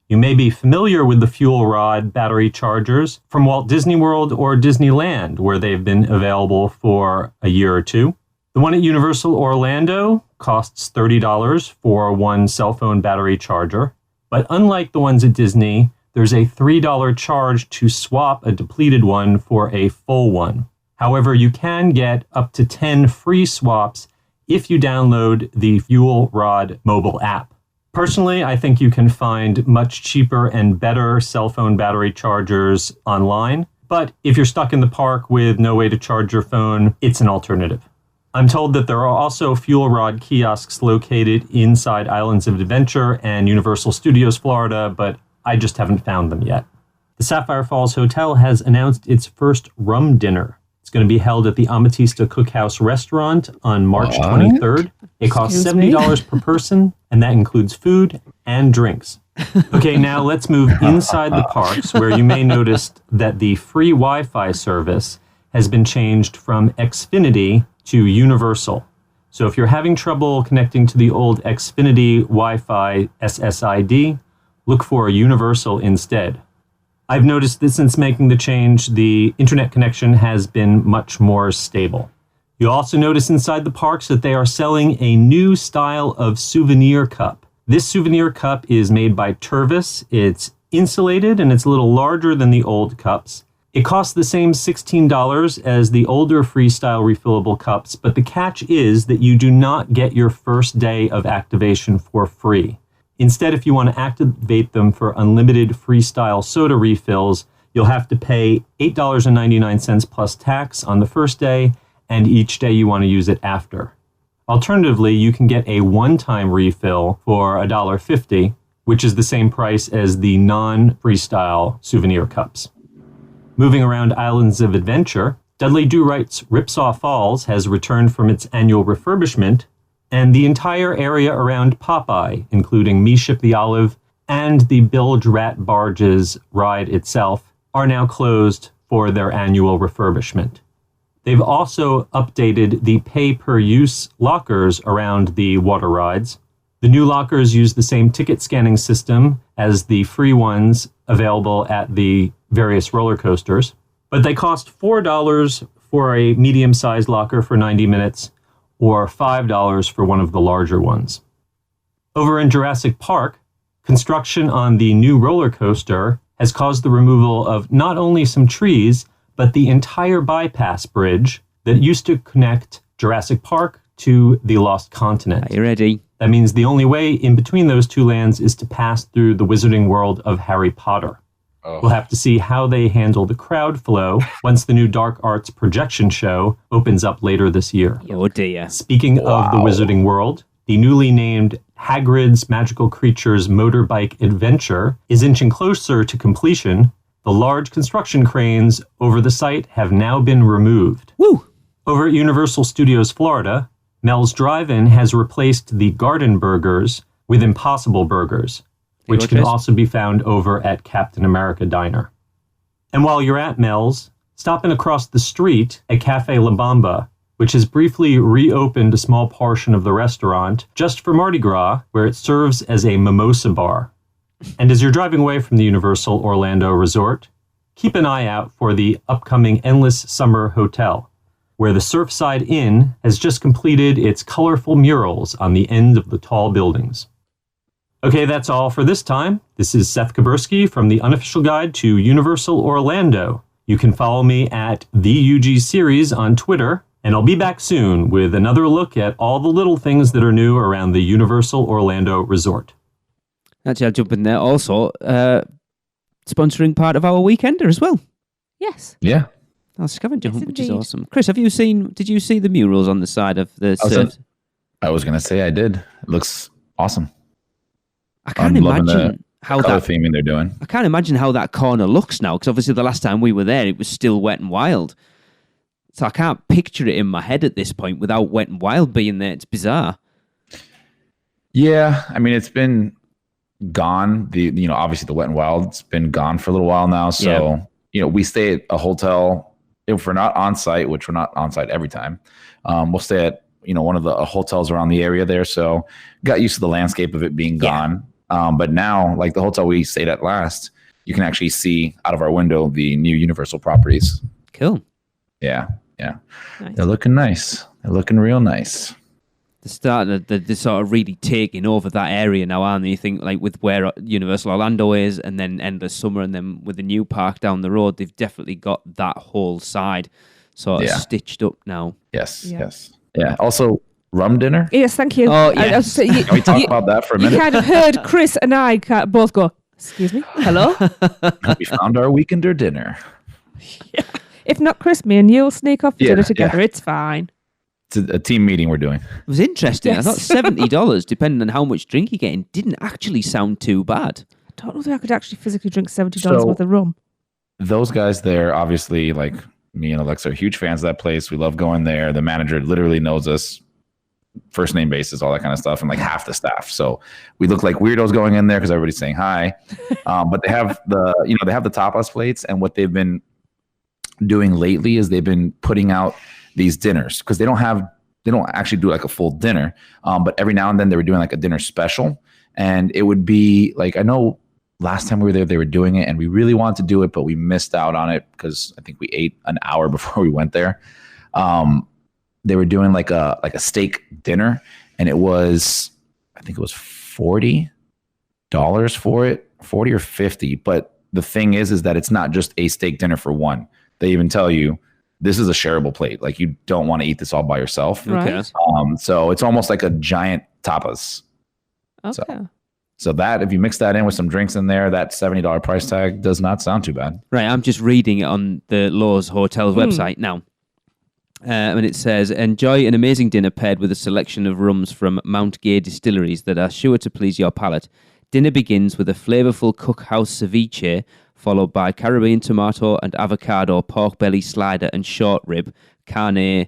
You may be familiar with the fuel rod battery chargers from Walt Disney World or Disneyland, where they've been available for a year or two. The one at Universal Orlando costs $30 for one cell phone battery charger, but unlike the ones at Disney, there's a $3 charge to swap a depleted one for a full one. However, you can get up to 10 free swaps if you download the Fuel Rod mobile app. Personally, I think you can find much cheaper and better cell phone battery chargers online, but if you're stuck in the park with no way to charge your phone, it's an alternative. I'm told that there are also fuel rod kiosks located inside Islands of Adventure and Universal Studios Florida, but I just haven't found them yet. The Sapphire Falls Hotel has announced its first rum dinner. It's going to be held at the Amatista Cookhouse Restaurant on March 23rd. It costs Excuse me? $70 per person, and that includes food and drinks. Okay, now let's move inside the parks, where you may notice that the free Wi-Fi service has been changed from Xfinity to Universal. So if you're having trouble connecting to the old Xfinity Wi-Fi SSID, look for Universal instead. I've noticed that since making the change, the internet connection has been much more stable. You'll also notice inside the parks that they are selling a new style of souvenir cup. This souvenir cup is made by Tervis. It's insulated and it's a little larger than the old cups. It costs the same $16 as the older freestyle refillable cups, but the catch is that you do not get your first day of activation for free. Instead, if you want to activate them for unlimited freestyle soda refills, you'll have to pay $8.99 plus tax on the first day and each day you want to use it after. Alternatively, you can get a one-time refill for $1.50, which is the same price as the non-freestyle souvenir cups. Moving around Islands of Adventure, Dudley Do-Right's Ripsaw Falls has returned from its annual refurbishment, and the entire area around Popeye, including Me Ship the Olive and the Bilge Rat Barges ride itself, are now closed for their annual refurbishment. They've also updated the pay-per-use lockers around the water rides. The new lockers use the same ticket scanning system as the free ones available at the various roller coasters, but they cost $4 for a medium-sized locker for 90 minutes or $5 for one of the larger ones. Over in Jurassic Park, construction on the new roller coaster has caused the removal of not only some trees, but the entire bypass bridge that used to connect Jurassic Park to the Lost Continent. Are you ready? That means the only way in between those two lands is to pass through the wizarding world of Harry Potter. Oh. We'll have to see how they handle the crowd flow once the new Dark Arts projection show opens up later this year. Oh dear. Speaking of the wizarding world, the newly named Hagrid's Magical Creatures Motorbike Adventure is inching closer to completion. The large construction cranes over the site have now been removed. Woo! Over at Universal Studios Florida, Mel's Drive-In has replaced the Garden Burgers with Impossible Burgers, which can also be found over at Captain America Diner. And while you're at Mel's, stop in across the street at Cafe La Bamba, which has briefly reopened a small portion of the restaurant just for Mardi Gras, where it serves as a mimosa bar. And as you're driving away from the Universal Orlando Resort, keep an eye out for the upcoming Endless Summer Hotel, where the Surfside Inn has just completed its colorful murals on the end of the tall buildings. Okay, that's all for this time. This is Seth Kaburski from the Unofficial Guide to Universal Orlando. You can follow me at the UG Series on Twitter, and I'll be back soon with another look at all the little things that are new around the Universal Orlando Resort. Actually, I'll jump in there. Also, sponsoring part of our Weekender as well. Yes. Yeah. Our scavenger hunt, which is indeed. awesome. Chris, did you see the murals on the side of the surf? I was going to say I did. It looks awesome. I can't imagine how color that theming they're doing. I can't imagine how that corner looks now, because obviously the last time we were there, it was still Wet and Wild. So I can't picture it in my head at this point without Wet and Wild being there. It's bizarre. Yeah, I mean, it's been gone. Obviously the Wet and Wild's been gone for a little while now. So, we stay at a hotel. If we're not on site, which we're not on site every time, we'll stay at, one of the hotels around the area there. So got used to the landscape of it being gone. But now, like the hotel we stayed at last, you can actually see out of our window the new Universal properties. Cool. Yeah. Nice. They're looking nice. They're looking real nice. They're sort of really taking over that area now, aren't they? You think like with where Universal Orlando is, and then Endless Summer, and then with the new park down the road, they've definitely got that whole side sort of stitched up now. Yes. Yeah. Also, rum dinner. Yes, thank you. Oh, yes. Can we talk about that for a minute? You kind of heard Chris and I both go, excuse me, hello? We found our Weekender dinner. Yeah. If not Chris, me and you'll sneak off for dinner together. Yeah. It's fine. It's a team meeting we're doing. It was interesting. Yes. I thought $70, depending on how much drink you're getting, didn't actually sound too bad. I don't know if I could actually physically drink $70 worth of rum. Those guys there, obviously, like me and Alexa, are huge fans of that place. We love going there. The manager literally knows us, first name basis, all that kind of stuff, and like half the staff. So we look like weirdos going in there because everybody's saying hi. But they have they have the tapas plates, and what they've been doing lately is they've been putting out these dinners because they don't actually do like a full dinner. But every now and then they were doing like a dinner special, and it would be like, I know last time we were there, they were doing it and we really wanted to do it, but we missed out on it because I think we ate an hour before we went there. They were doing like a steak dinner, and it was, I think it was $40 for it, 40 or 50. But the thing is that it's not just a steak dinner for one. They even tell you this is a shareable plate. Like you don't want to eat this all by yourself. Right. So it's almost like a giant tapas. Okay. So that, if you mix that in with some drinks in there, that $70 price tag does not sound too bad. Right, I'm just reading it on the Lowe's Hotel's website now. And it says, enjoy an amazing dinner paired with a selection of rums from Mount Gay distilleries that are sure to please your palate. Dinner begins with a flavorful cookhouse ceviche, followed by Caribbean tomato and avocado, pork belly slider, and short rib, carne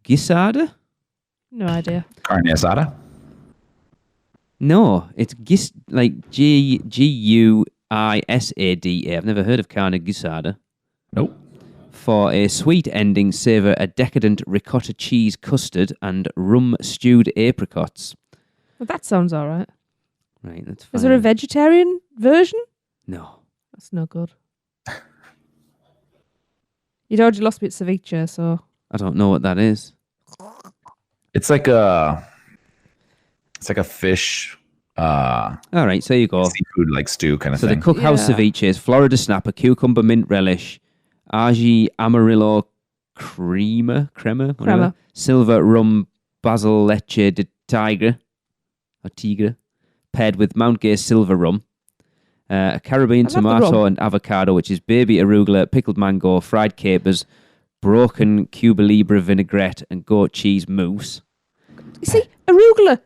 guisada? No idea. Carne asada? No, it's Guisada. I've never heard of carne guisada. Nope. For a sweet ending, savour a decadent ricotta cheese custard and rum stewed apricots. Well, that sounds all right. Right, that's fine. Is there a vegetarian version? No. That's no good. You'd already lost me at ceviche, so... I don't know what that is. It's like a fish All right, so you go. seafood like stew kind of So thing. the cookhouse Yeah. ceviche is Florida snapper, cucumber mint relish, aji amarillo crema, whatever. Crema. Silver rum basil leche de tigre, paired with Mount Gay silver rum, Caribbean I love the tomato rum. and avocado, which is baby arugula, pickled mango, fried capers, broken Cuba Libre vinaigrette, and goat cheese mousse. You see, arugula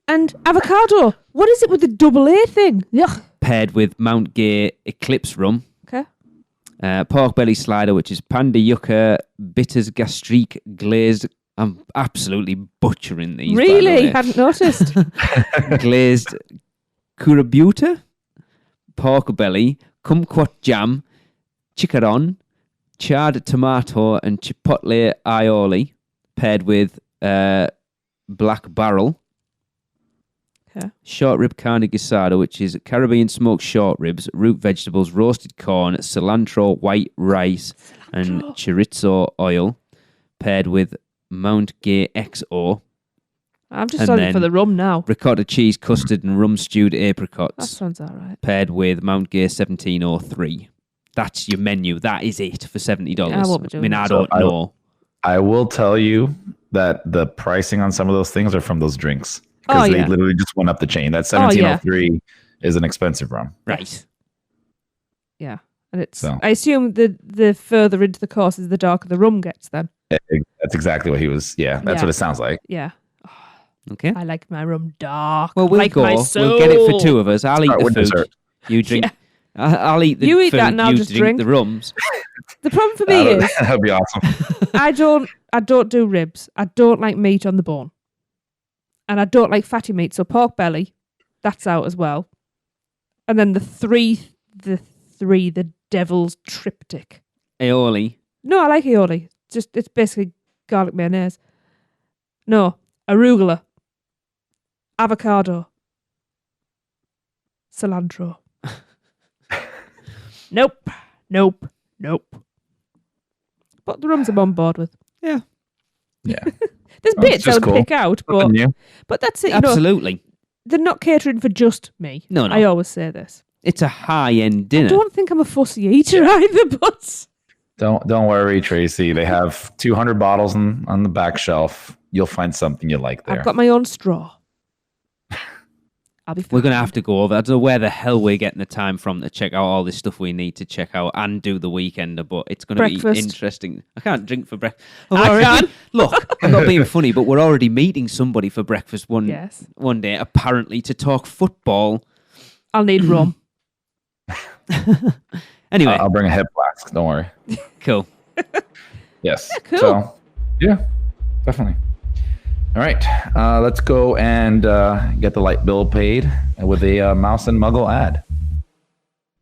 and avocado. What is it with the double A thing? Yuck. Paired with Mount Gay eclipse rum. Okay. Pork belly slider, which is panda yucca, bitters gastrique, glazed. I'm absolutely butchering these. by the Really? way. Hadn't noticed. Glazed curabuta, pork belly, kumquat jam, chicharron, charred tomato, and chipotle aioli, paired with black barrel. Okay. Short rib carne guisada, which is Caribbean smoked short ribs, root vegetables, roasted corn, cilantro, white rice, and chorizo oil, paired with Mount Gay XO, I'm just And starting then- for the rum now. ricotta cheese custard, and rum stewed That apricots, sounds all right. paired with Mount Gay 1703. That's your menu. That is it for $70. Yeah, I won't be doing I that. don't know. I will tell you that the pricing on some of those things are from those drinks. Oh, Because they yeah. literally just went up the chain. That Oh, yeah. 1703 is an expensive rum. Right. Yeah. And it's, So. I assume the further into the course is the darker the rum gets then. That's exactly what he was. Yeah, that's Yeah. what it sounds like. Yeah. Okay. I like my rum dark. Well, we'll like go. my We'll get it for soul. two of us. I'll eat Start the with food. dessert. You drink. Yeah. I'll eat the You eat food. that and I'll you just drink drink. the rums. The problem for me is That'd be awesome. I don't do ribs. I don't like meat on the bone. And I don't like fatty meat. So pork belly, that's out as well. And then the devil's triptych. Aioli. No, I like aioli. It's basically garlic mayonnaise. No, arugula, avocado, cilantro. Nope. But the rums I'm on board with. Yeah. Yeah. There's Oh, bits it's I just would cool. pick out, but Nothing new. that's it. You know, Absolutely. they're not catering for just me. No. I always say this. It's a high-end I dinner. don't think I'm a fussy eater either, but Don't worry, Tracy. They have 200 bottles on the back shelf. You'll find something you like there. I've got my own straw. I'll be fine. We're going to have to go over. I don't know where the hell we're getting the time from to check out all this stuff we need to check out and do the weekender, but it's going to be Breakfast. interesting. I can't drink for breakfast. I can. Look, I'm not being funny, but we're already meeting somebody for breakfast one day, apparently, to talk football. I'll need rum. Anyway, I'll bring a head flask. Don't worry. cool. Yes. cool. So, yeah, definitely. All right. Let's go and get the light bill paid with a Mouse and Muggle ad.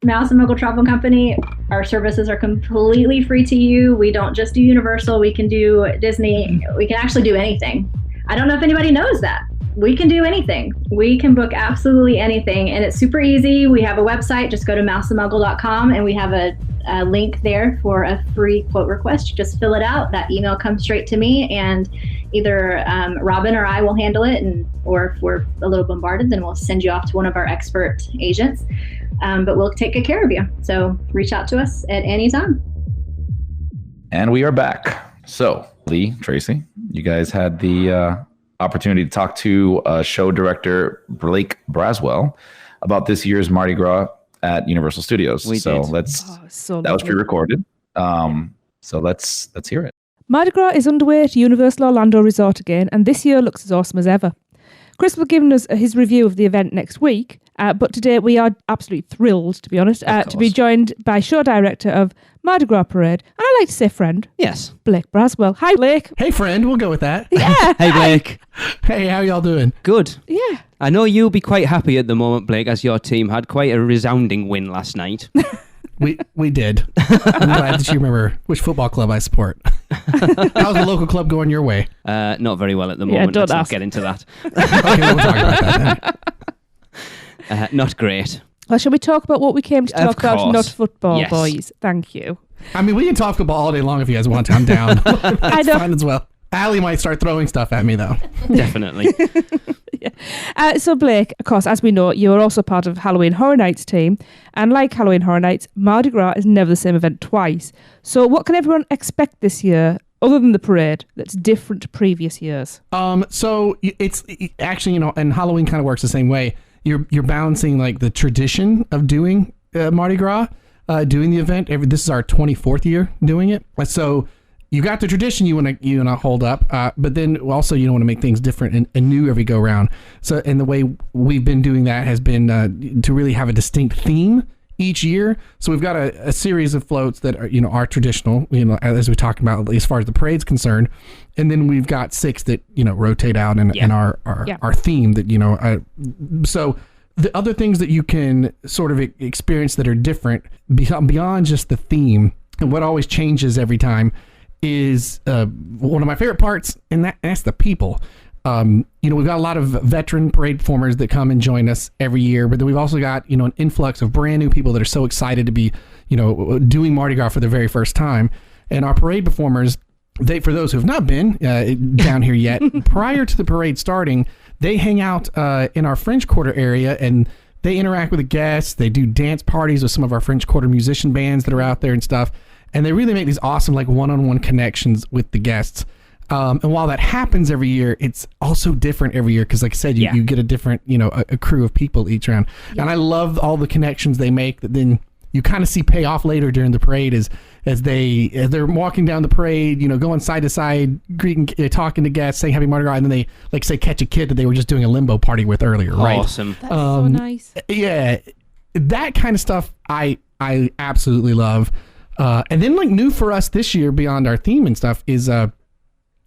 Mouse and Muggle Travel Company, our services are completely free to you. We don't just do Universal, we can do Disney, we can actually do anything. I don't know if anybody knows that. We can do anything. We can book absolutely anything, and it's super easy. We have a website, just go to mouseandmuggle.com, and we have a link there for a free quote request. You just fill it out. That email comes straight to me, and either Robin or I will handle it, or if we're a little bombarded, then we'll send you off to one of our expert agents. But we'll take good care of you. So reach out to us at any time. And we are back. So, Lee, Tracy, you guys had the opportunity to talk to show director Blake Braswell about this year's Mardi Gras at Universal Studios. We so did. let's Oh, so that was lovely. pre-recorded. So let's hear it. Mardi Gras is underway at Universal Orlando Resort again, and this year looks as awesome as ever. Chris will give us his review of the event next week, but today we are absolutely thrilled, to be honest, to be joined by show director of Mardi Gras Parade, and I like to say friend. Yes. Blake Braswell. Hi, Blake. Hey, friend. We'll go with that. Yeah. Hey, Blake. Hey, how y'all doing? Good. Yeah. I know you'll be quite happy at the moment, Blake, as your team had quite a resounding win last night. We did. I'm glad that you remember which football club I support. How's the local club going your way? Not very well at the moment. don't Let's not ask. get into that. Okay, we'll talk about that. Not great. Well, shall we talk about what we came to talk about, course. not football, Yes. boys? Thank you. I mean, we can talk football all day long if you guys want to. I'm down. I That's know. fine as well. Allie might start throwing stuff at me, though. Definitely. So, Blake, of course, as we know, you are also part of Halloween Horror Nights team. And like Halloween Horror Nights, Mardi Gras is never the same event twice. So what can everyone expect this year, other than the parade, that's different to previous years? So it's actually, and Halloween kind of works the same way. You're balancing like the tradition of doing Mardi Gras, doing the event. This is our 24th year doing it. So you got the tradition you want to hold up, but then also you don't want to make things different and new every go round. So, and the way we've been doing that has been to really have a distinct theme each year. So we've got a series of floats that are are traditional, as we talked about as far as the parade's concerned, and then we've got 6 that rotate out and our theme that so. The other things that you can sort of experience that are different beyond just the theme, and what always changes every time, is one of my favorite parts, and that's the people. We've got a lot of veteran parade performers that come and join us every year, but then we've also got an influx of brand new people that are so excited to be doing Mardi Gras for the very first time. And our parade performers, for those who have not been down here yet, prior to the parade starting, they hang out in our French Quarter area and they interact with the guests. They do dance parties with some of our French Quarter musician bands that are out there and stuff. And they really make these awesome one-on-one connections with the guests. And while that happens every year, it's also different every year because, like I said, you get a different, a crew of people each round. Yeah. And I love all the connections they make that then you kind of see pay off later during the parade as they're walking down the parade, going side to side, greeting, talking to guests, saying Happy Mardi Gras, and then they, like, say, catch a kid that they were just doing a limbo party with earlier, right? Awesome. That's so nice. Yeah, that kind of stuff I absolutely love. And then, like, new for us this year, beyond our theme and stuff, is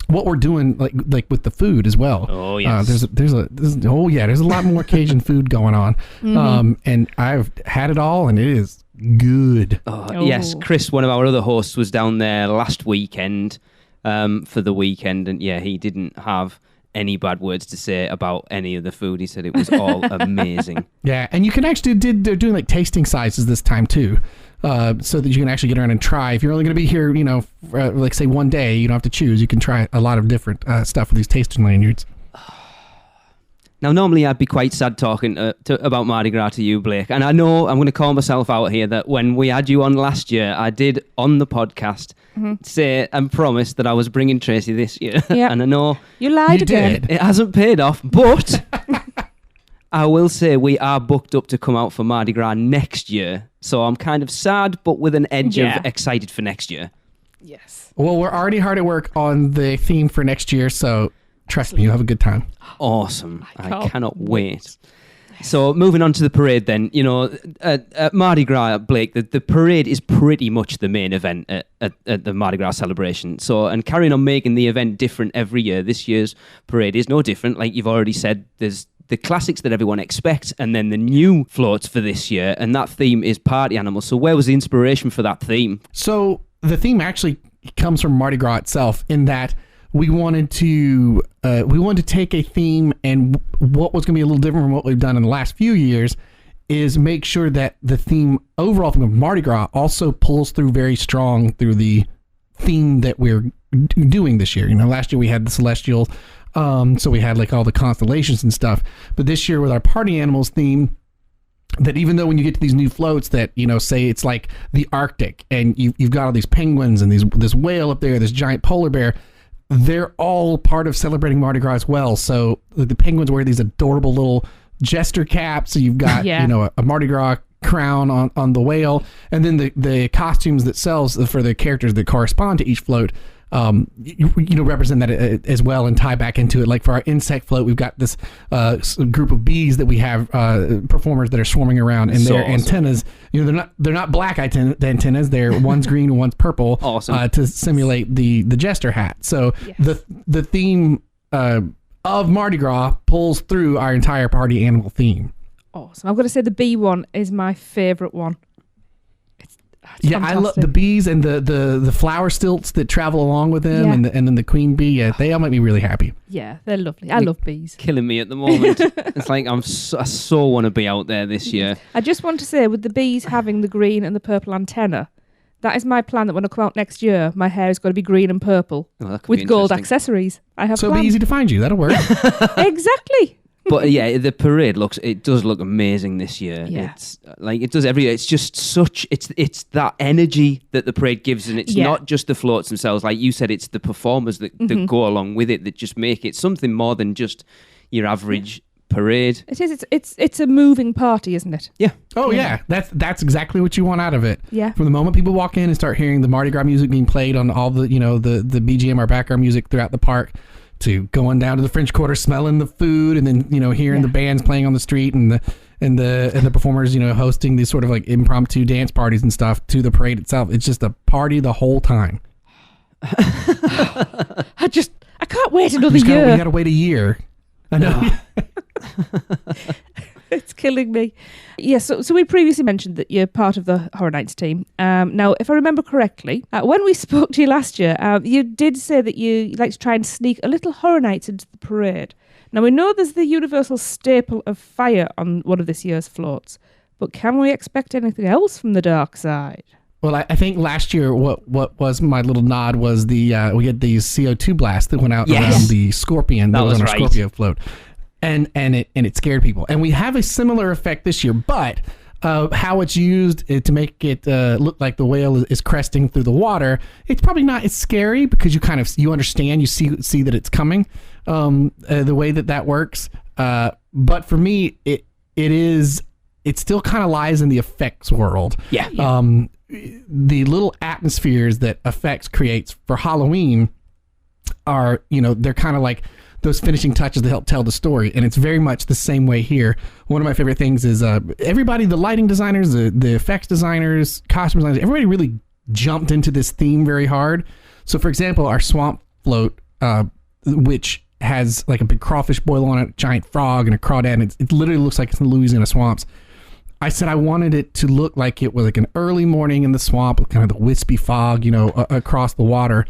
what we're doing, like with the food as well. Oh yes. There's a lot more Cajun food going on. Mm-hmm. And I've had it all, and it is good. Yes, Chris, one of our other hosts, was down there last weekend for the weekend, and he didn't have any bad words to say about any of the food. He said it was all amazing. Yeah, and you can actually they're doing like tasting sizes this time too. So that you can actually get around and try. If you're only going to be here, like say one day, you don't have to choose. You can try a lot of different stuff with these tasting lanyards. Now, normally I'd be quite sad talking about Mardi Gras to you, Blake. And I know I'm going to call myself out here that when we had you on last year, I did on the podcast say and promise that I was bringing Tracy this year. Yeah. And I know You lied again. did. it hasn't paid off, but I will say we are booked up to come out for Mardi Gras next year. So I'm kind of sad, but with an edge of excited for next year. Yes. Well, we're already hard at work on the theme for next year, so trust me, you'll have a good time. Awesome. I can't cannot wait. So moving on to the parade then, at Mardi Gras, Blake, the parade is pretty much the main event at the Mardi Gras celebration. So, and carrying on making the event different every year, this year's parade is no different. Like you've already said, there's the classics that everyone expects and then the new floats for this year, and that theme is party animals. So where was the inspiration for that theme? So the theme actually comes from Mardi Gras itself, in that we wanted to take a theme, and what was going to be a little different from what we've done in the last few years is make sure that the overall theme of Mardi Gras also pulls through very strong through the theme that we're doing this year. Last year we had the celestial, so we had like all the constellations and stuff, but this year with our party animals theme, that even though when you get to these new floats that, say it's like the Arctic and you've got all these penguins and this whale up there, this giant polar bear, they're all part of celebrating Mardi Gras as well. So the penguins wear these adorable little jester caps. So you've got, a Mardi Gras crown on the whale. And then the costumes that sells for the characters that correspond to each float represent that as well and tie back into it. Like for our insect float, we've got this group of bees that we have performers that are swarming around, and their antennas, they're not black antennas. They're one's green and one's purple. Awesome. To simulate the jester hat. So the theme of Mardi Gras pulls through our entire party animal theme. Awesome. I've got to say the bee one is my favourite one. It's I love the bees and the flower stilts that travel along with them, and then the queen bee. Yeah, they all make me really happy. Yeah, they're lovely. I love bees. Killing me at the moment. It's like I so want to be out there this year. I just want to say, with the bees having the green and the purple antenna, that is my plan, that when I come out next year, my hair is going to be green and purple with gold accessories. I have so it'll be easy to find you. That'll work. Exactly. But yeah, the parade does look amazing this year. Yeah. It's like it does every year. It's just it's that energy that the parade gives, and it's not just the floats themselves. Like you said, it's the performers that go along with it that just make it something more than just your average parade. It is. It's a moving party, isn't it? Yeah. Oh yeah. That's exactly what you want out of it. Yeah. From the moment people walk in and start hearing the Mardi Gras music being played on all the the BGM or background music throughout the park, to going down to the French Quarter, smelling the food, and then hearing the bands playing on the street, and the performers hosting these sort of like impromptu dance parties and stuff, to the parade itself. It's just a party the whole time. I can't wait another year. We gotta wait a year. I know. It's killing me. Yeah, so we previously mentioned that you're part of the Horror Nights team. Now, if I remember correctly, when we spoke to you last year, you did say that you like to try and sneak a little Horror Nights into the parade. Now, we know there's the universal staple of fire on one of this year's floats, but can we expect anything else from the dark side? Well, I think last year what was my little nod was we had these CO2 blasts that went out around the Scorpion that was on our Scorpio float. And it scared people. And we have a similar effect this year, but how it's used to make it look like the whale is cresting through the water, it's probably not as scary, because you understand, you see that it's coming, the way that works. But for me, it still kind of lies in the effects world. Yeah. The little atmospheres that effects creates for Halloween are, they're kind of like those finishing touches that help tell the story, and it's very much the same way here. One of my favorite things is everybody, the lighting designers, the effects designers, costume designers, everybody really jumped into this theme very hard. So, for example, our swamp float, which has like a big crawfish boil on it, a giant frog, and a crawdad, and it literally looks like it's in the Louisiana swamps. I said I wanted it to look like it was like an early morning in the swamp, kind of the wispy fog, across the water,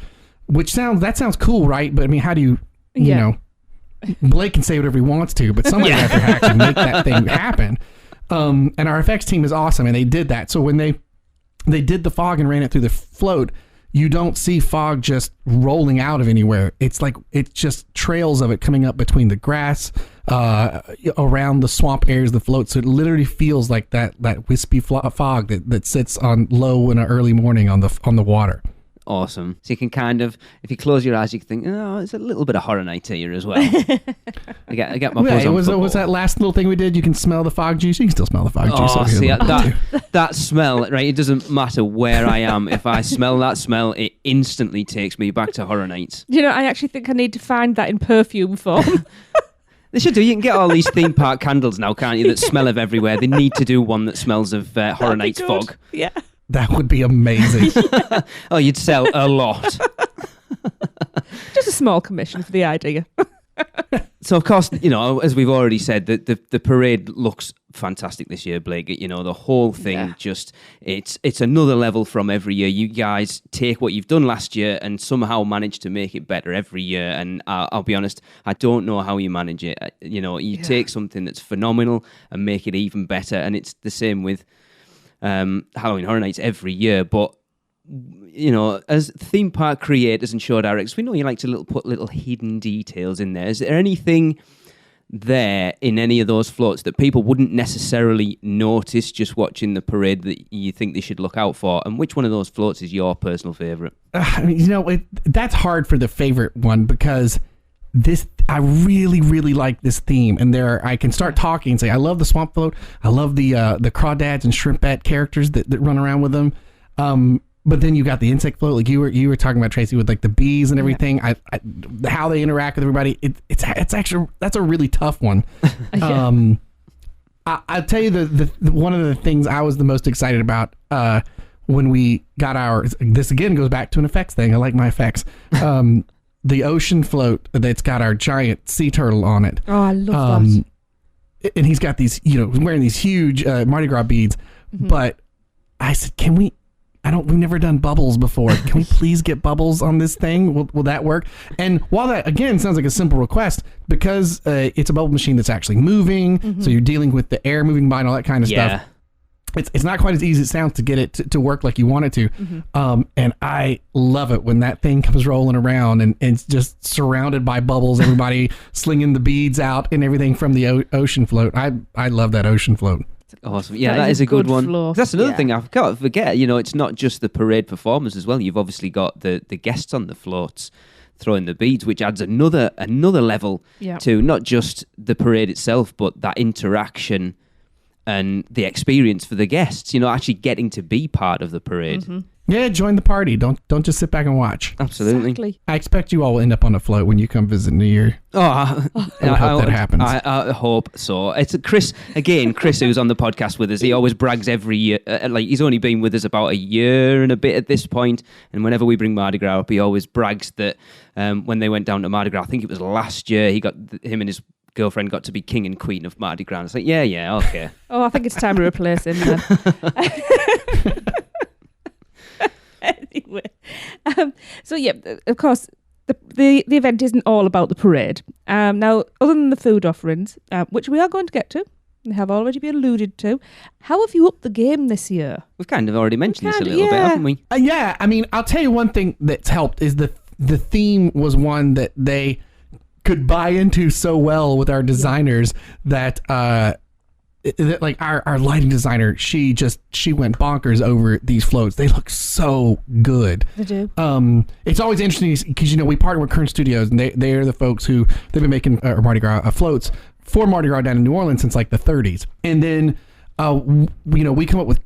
which sounds cool, right? But I mean, how do you Blake can say whatever he wants to, but somebody has to actually make that thing happen. And our effects team is awesome, and they did that. So when they did the fog and ran it through the float, you don't see fog just rolling out of anywhere. It's like it's just trails of it coming up between the grass, around the swamp areas of the float. So it literally feels like that wispy fog that sits on low in an early morning on the water. Awesome. So you can kind of, if you close your eyes, you can think, oh, it's a little bit of Horror Night here as well. I get my buzz on football. Was that last little thing we did? You can smell the fog juice. You can still smell the fog juice. Oh, see, that smell, right? It doesn't matter where I am. If I smell that smell, it instantly takes me back to Horror Nights. I actually think I need to find that in perfume form. They should do. You can get all these theme park candles now, can't you, that smell of everywhere. They need to do one that smells of Horror Nights fog. Yeah. That would be amazing. Yeah. Oh, you'd sell a lot. Just a small commission for the idea. So, of course, as we've already said, the parade looks fantastic this year, Blake. The whole thing it's another level from every year. You guys take what you've done last year and somehow manage to make it better every year. And I'll be honest, I don't know how you manage it. You take something that's phenomenal and make it even better. And it's the same with Halloween Horror Nights every year, but as theme park creators and show directors, we know you like to put little hidden details in there. Is there anything there in any of those floats that people wouldn't necessarily notice just watching the parade that you think they should look out for? And which one of those floats is your personal favorite? That's hard for the favorite one, because I really, really like this theme, and I can start talking and say, I love the swamp float. I love the crawdads and shrimpette characters that run around with them. But then you got the insect float, like you were talking about, Tracy, with like the bees and everything. I how they interact with everybody. It's actually, that's a really tough one. I'll tell you the one of the things I was the most excited about when we got our. This again goes back to an effects thing. I like my effects. The ocean float that's got our giant sea turtle on it. Oh, I love that. And he's got these, wearing these huge Mardi Gras beads. Mm-hmm. But I said, we've never done bubbles before. Can we please get bubbles on this thing? Will that work? And while that, again, sounds like a simple request, because it's a bubble machine that's actually moving, so you're dealing with the air moving by and all that kind of stuff. It's not quite as easy as it sounds to get it to work like you want it to. And I love it when that thing comes rolling around and it's just surrounded by bubbles, everybody slinging the beads out and everything from the ocean float. I love that ocean float. Awesome. Yeah, that is a good one. Floor. That's another thing I've got to forget. It's not just the parade performers as well. You've obviously got the guests on the floats throwing the beads, which adds another level to not just the parade itself, but that interaction and the experience for the guests, actually getting to be part of the parade. Yeah, join the party. Don't just sit back and watch. Absolutely. Exactly. I expect you all will end up on a float when you come visit New Year. I hope that happens. I hope so. It's Chris, who's on the podcast with us. He always brags every year. He's only been with us about a year and a bit at this point, and whenever we bring Mardi Gras up, he always brags that when they went down to Mardi Gras, I think it was last year, him and his girlfriend got to be king and queen of Mardi Gras. It's like, yeah, okay. I think it's time to replace him then. Anyway, so yeah, of course, the event isn't all about the parade. Now, other than the food offerings, which we are going to get to, they have already been alluded to. How have you upped the game this year? We've kind of already mentioned this a little bit, haven't we? Yeah, I mean, I'll tell you one thing that's helped is the theme was one that they could buy into so well with our designers that like our lighting designer, she went bonkers over these floats. They look so good. They do. It's always interesting because we partner with Kern Studios, and they're the folks who they've been making Mardi Gras floats for Mardi Gras down in New Orleans since like the 30s. And then we come up with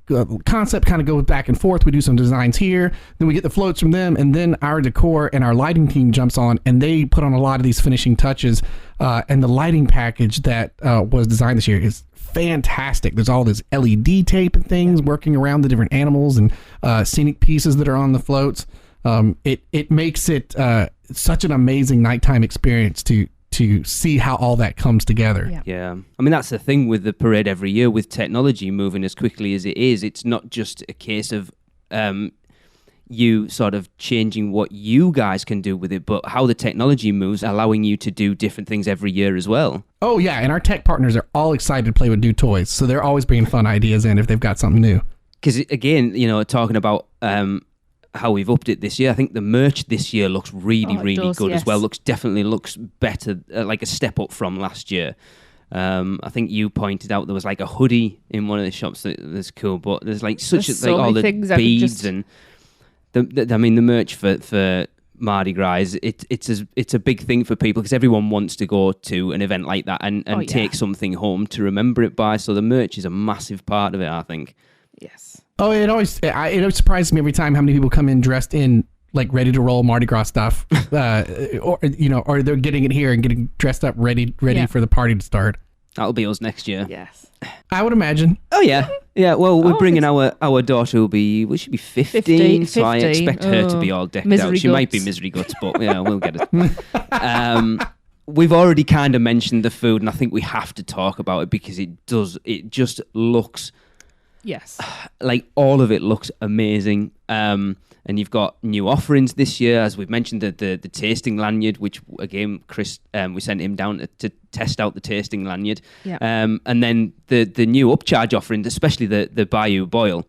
concept, kind of go back and forth. We do some designs here, then we get the floats from them, and then our decor and our lighting team jumps on, and they put on a lot of these finishing touches. And the lighting package that was designed this year is fantastic. There's all this LED tape and things working around the different animals and scenic pieces that are on the floats. It makes it such an amazing nighttime experience to see how all that comes together. Yeah. I mean, that's the thing with the parade every year. With technology moving as quickly as it is, it's not just a case of you sort of changing what you guys can do with it, but how the technology moves, allowing you to do different things every year as well. Oh, yeah. And our tech partners are all excited to play with new toys. So they're always bringing fun ideas in if they've got something new. Because, again, talking about how we've upped it this year, I think the merch this year looks really good as well. Definitely looks better, like a step up from last year. I think you pointed out there was like a hoodie in one of the shops that's cool, but there's like all the beads and the merch for Mardi Gras. It's a big thing for people because everyone wants to go to an event like that and take something home to remember it by. So the merch is a massive part of it, I think. Yes. Oh, it always surprises me every time how many people come in dressed in like ready to roll Mardi Gras stuff, or they're getting it here and getting dressed up ready for the party to start. That'll be us next year. Yes. I would imagine. Oh yeah. Well, we're bringing our daughter she'll be 15, so I expect her to be all decked out. She might be misery guts, but yeah, we'll get it. We've already kind of mentioned the food, and I think we have to talk about it because it just looks. Yes. Like all of it looks amazing. And you've got new offerings this year, as we've mentioned, the tasting lanyard, which again, Chris, we sent him down to test out the tasting lanyard. Yeah. And then the new upcharge offering, especially the Bayou Boil.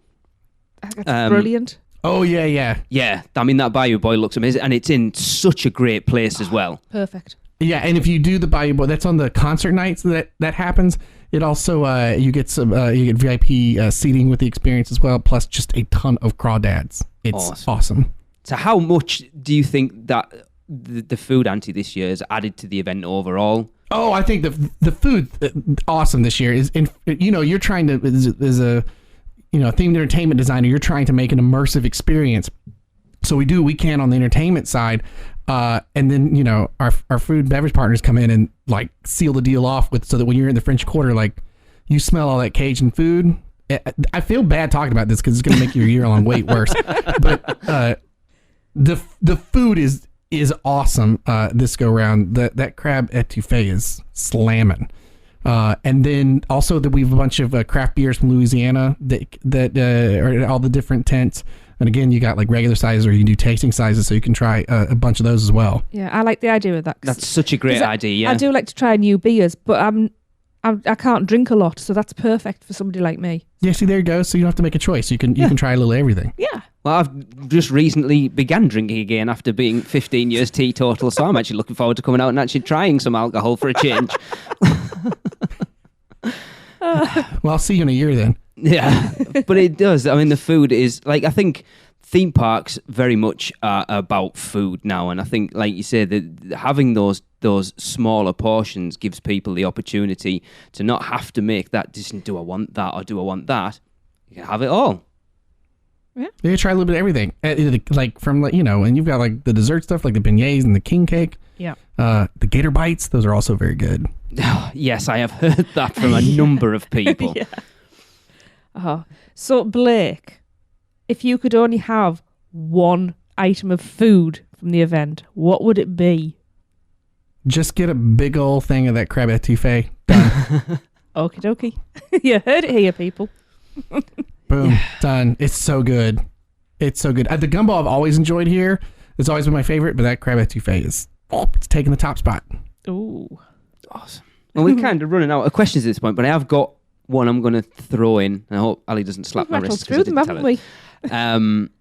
That's brilliant. Oh, yeah. Yeah, I mean, that Bayou Boil looks amazing, and it's in such a great place as well. Perfect. Yeah, and if you do the Bayou Boil, that's on the concert nights that happens. It also, you get VIP seating with the experience as well, plus just a ton of crawdads. It's awesome. So how much do you think that the food ante this year has added to the event overall? Oh, I think the food awesome this year is, you're trying to, themed entertainment designer, you're trying to make an immersive experience. So we do what we can on the entertainment side. And then, our food and beverage partners come in and like seal the deal off so that when you're in the French Quarter, like you smell all that Cajun food. I feel bad talking about this because it's going to make your year-long wait worse. But the food is awesome this go round. That crab etouffee is slamming. And then also that we have a bunch of craft beers from Louisiana that are at all the different tents. And again, you got like regular sizes, or you can do tasting sizes, so you can try a bunch of those as well. Yeah, I like the idea of that. That's such a great idea. Yeah. I do like to try new beers, but I can't drink a lot, so that's perfect for somebody like me. Yeah, see, there you go. So you don't have to make a choice. You can try a little everything. Yeah. Well, I've just recently began drinking again after being 15 years teetotal, so I'm actually looking forward to coming out and actually trying some alcohol for a change. Well, I'll see you in a year then. Yeah, but it does. I mean, the food is like, I think theme parks very much are about food now, and I think, like you said, that having those smaller portions gives people the opportunity to not have to make that decision. Do I want that or do I want that? You can have it all. Yeah, you try a little bit of everything, like from and you've got like the dessert stuff, like the beignets and the king cake. Yeah. The gator bites, those are also very good. Yes, I have heard that from a number of people. Yeah. So Blake, if you could only have one item of food from the event, what would it be? Just get a big old thing of that crab etouffee. Done. Okie dokie. You heard it here, people. Boom. Done. It's so good. It's so good. The gumbo I've always enjoyed here. It's always been my favorite, but that crab etouffee it's taking the top spot. Ooh. Awesome. Well, we're kind of running out of questions at this point, but I have got one I'm going to throw in. I hope Ali doesn't slap my wrist. Through them, haven't we?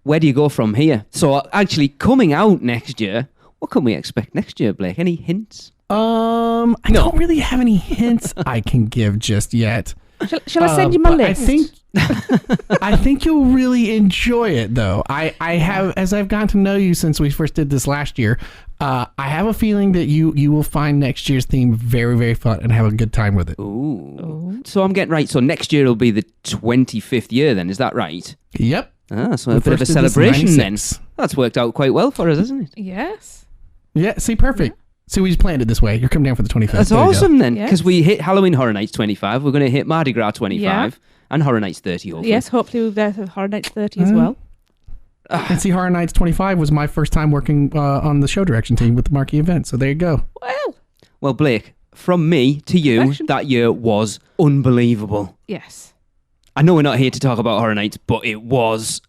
Where do you go from here? So actually coming out next year, what can we expect next year, Blake? Any hints? I don't really have any hints I can give just yet. Shall I send you my list? I think you'll really enjoy it, though. I have, as I've gotten to know you since we first did this last year, I have a feeling that you will find next year's theme very, very fun and have a good time with it. Ooh. So I'm getting right. So next year will be the 25th year then, is that right? Yep. So a bit of a celebration then. That's worked out quite well for us, hasn't it? Yes. Yeah, see, perfect. Yeah. See, we just planned it this way. You're coming down for the 25th. That's awesome then, because we hit Halloween Horror Nights 25. We're going to hit Mardi Gras 25 and Horror Nights 30, hopefully. Yes, hopefully we'll get Horror Nights 30 as well. And see, Horror Nights 25 was my first time working on the show direction team with the marquee event. So there you go. Well, Blake, from me to you, that year was unbelievable. Yes. I know we're not here to talk about Horror Nights, but it was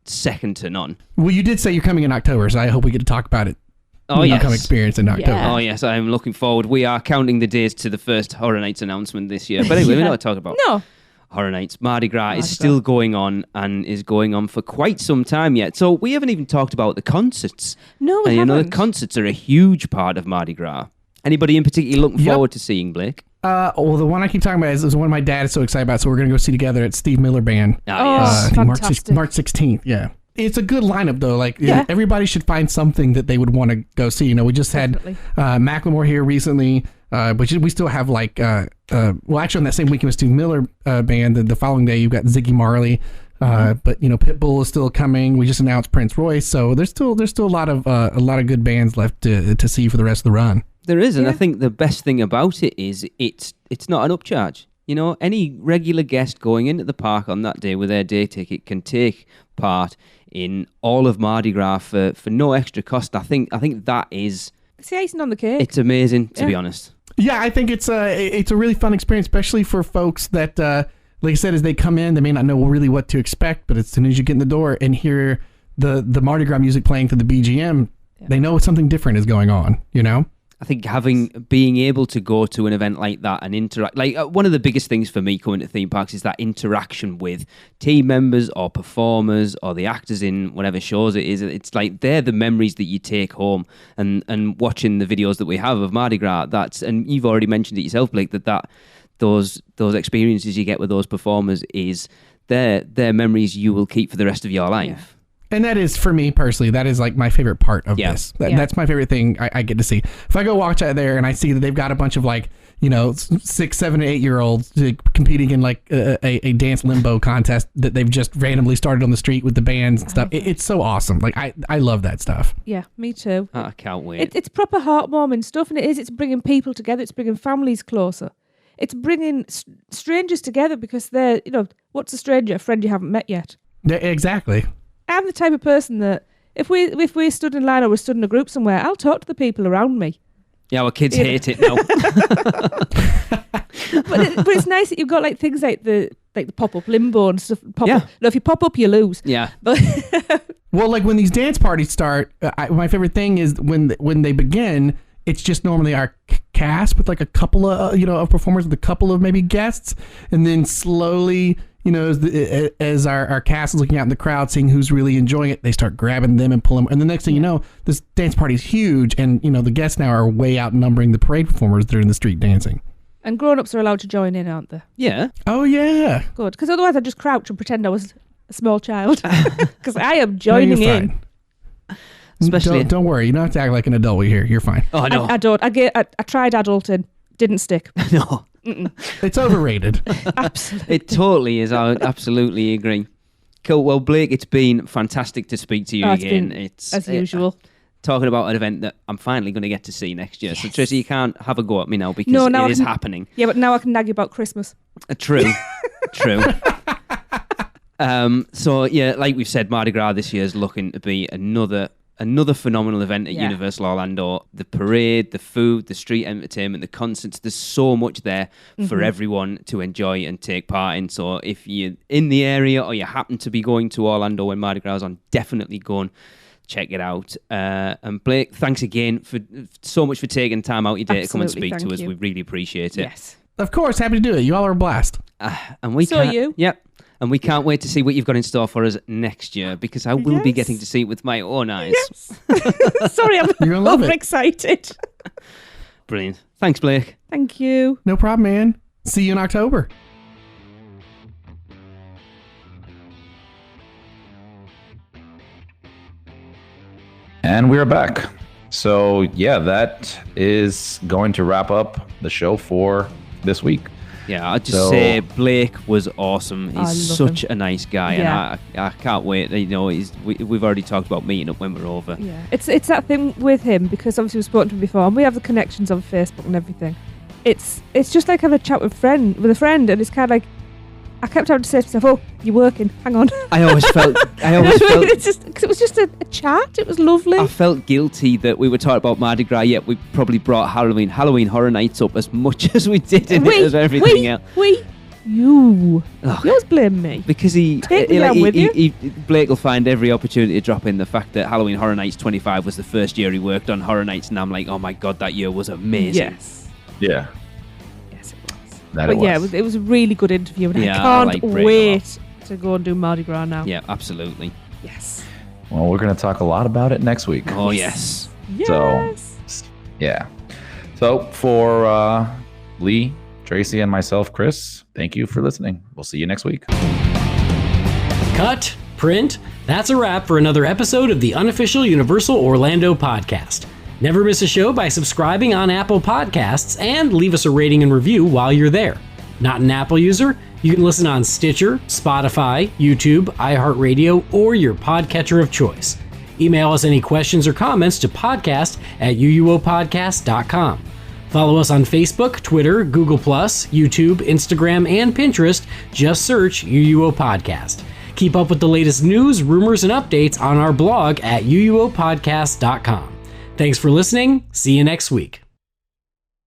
second to none. Well, you did say you're coming in October, so I hope we get to talk about it. Oh, yes. Come experience in October. Yeah. Oh, yes, I'm looking forward. We are counting the days to the first Horror Nights announcement this year. But anyway, we're not talking about Horror Nights. Mardi Gras is still going on and is going on for quite some time yet. So we haven't even talked about the concerts. No, we haven't. The concerts are a huge part of Mardi Gras. Anybody in particular looking forward to seeing, Blake? Well, the one I keep talking about is the one my dad is so excited about, so we're going to go see together at Steve Miller Band. Yes. Fantastic. March 16th, yeah. It's a good lineup, though. Like, everybody should find something that they would want to go see. We just had Macklemore here recently, but we still have well, actually on that same weekend with Steve Miller Band, the following day you've got Ziggy Marley, but Pitbull is still coming. We just announced Prince Royce, so there's still a lot of good bands left to see for the rest of the run. There is, and I think the best thing about it is it's not an upcharge. Any regular guest going into the park on that day with their day ticket can take part in all of Mardi Gras for no extra cost. I think that is... It's the icing on the cake. It's amazing, to be honest. Yeah, I think it's a really fun experience, especially for folks that, like I said, as they come in, they may not know really what to expect, but as soon as you get in the door and hear the Mardi Gras music playing through the BGM, they know something different is going on, I think being able to go to an event like that and interact, one of the biggest things for me coming to theme parks is that interaction with team members or performers or the actors in whatever shows it is. It's like they're the memories that you take home, and watching the videos that we have of Mardi Gras. And you've already mentioned it yourself, Blake, that those experiences you get with those performers is their memories you will keep for the rest of your life. Yeah. And that is, for me personally, that is like my favorite part of this. That's my favorite thing I get to see. If I go watch out there and I see that they've got a bunch of 6, 7, 8-year-olds competing in like a dance limbo contest that they've just randomly started on the street with the bands and stuff. It's so awesome. Like I love that stuff. Yeah, me too. I can't wait. It's proper heartwarming stuff, and it's bringing people together. It's bringing families closer. It's bringing strangers together because they're, what's a stranger? A friend you haven't met yet. Yeah, exactly. I'm the type of person that if we stood in line or we stood in a group somewhere, I'll talk to the people around me. Yeah, our kids hate it now. but it's nice that you've got like things like the pop-up limbo and stuff. No, if you pop up, you lose. Yeah. But well, like when these dance parties start, my favorite thing is when they begin, it's just normally our cast with like a couple of of performers with a couple of maybe guests, and then slowly as our cast is looking out in the crowd, seeing who's really enjoying it, they start grabbing them and pulling them. And the next thing you know, this dance party is huge, and the guests now are way outnumbering the parade performers that are in the street dancing. And grown-ups are allowed to join in, aren't they? Yeah. Oh yeah. Good, because otherwise I'd just crouch and pretend I was a small child. Because I am joining in. Especially, don't worry, you don't have to act like an adult here. You're fine. Oh no, I don't. I tried adulting, didn't stick. No. It's overrated. Absolutely. It totally is. I absolutely agree. Cool. Well, Blake, it's been fantastic to speak to you again. It's as usual. Talking about an event that I'm finally going to get to see next year. Yes. So, Tracy, you can't have a go at me now because it is happening. Yeah, but now I can nag you about Christmas. True. True. So, yeah, like we've said, Mardi Gras this year is looking to be another phenomenal event at Universal Orlando. The parade, the food, the street entertainment, the concerts, there's so much there for everyone to enjoy and take part in. So if you're in the area or you happen to be going to Orlando when Mardi Gras is on, definitely go and check it out. And Blake, thanks again for so much for taking time out your day to come and speak to us. We really appreciate it. Yes. Of course, happy to do it. You all are a blast. And we are you. Yep. And we can't wait to see what you've got in store for us next year, because I will be getting to see it with my own eyes. Yes. Sorry, I'm overexcited. Brilliant. Thanks, Blake. Thank you. No problem, man. See you in October. And we're back. So, yeah, that is going to wrap up the show for this week. Yeah, I'd just say Blake was awesome. He's such a nice guy, and I can't wait. We've already talked about meeting up when we're over. Yeah, it's that thing with him, because obviously we've spoken to him before, and we have the connections on Facebook and everything. It's just like having a chat with a friend, and it's kind of like I kept having to say to myself, "Oh, you're working. Hang on." I always felt. It was just a chat. It was lovely. I felt guilty that we were talking about Mardi Gras, yet we probably brought Halloween Horror Nights up as much as we did in it as everything else. You always blame me because Blake will find every opportunity to drop in the fact that Halloween Horror Nights 25 was the first year he worked on Horror Nights, and I'm like, oh my god, that year was amazing. Yes. Yeah. It was a really good interview, and I can't wait to go and do Mardi Gras now. Yeah, absolutely. Yes. Well, we're going to talk a lot about it next week. Oh, yes. Yes. So, yeah. So, for Lee, Tracy, and myself, Chris, thank you for listening. We'll see you next week. Cut, print. That's a wrap for another episode of the unofficial Universal Orlando podcast. Never miss a show by subscribing on Apple Podcasts and leave us a rating and review while you're there. Not an Apple user? You can listen on Stitcher, Spotify, YouTube, iHeartRadio, or your podcatcher of choice. Email us any questions or comments to podcast@uuopodcast.com. Follow us on Facebook, Twitter, Google+, YouTube, Instagram, and Pinterest. Just search UUO Podcast. Keep up with the latest news, rumors, and updates on our blog at uuopodcast.com. Thanks for listening. See you next week.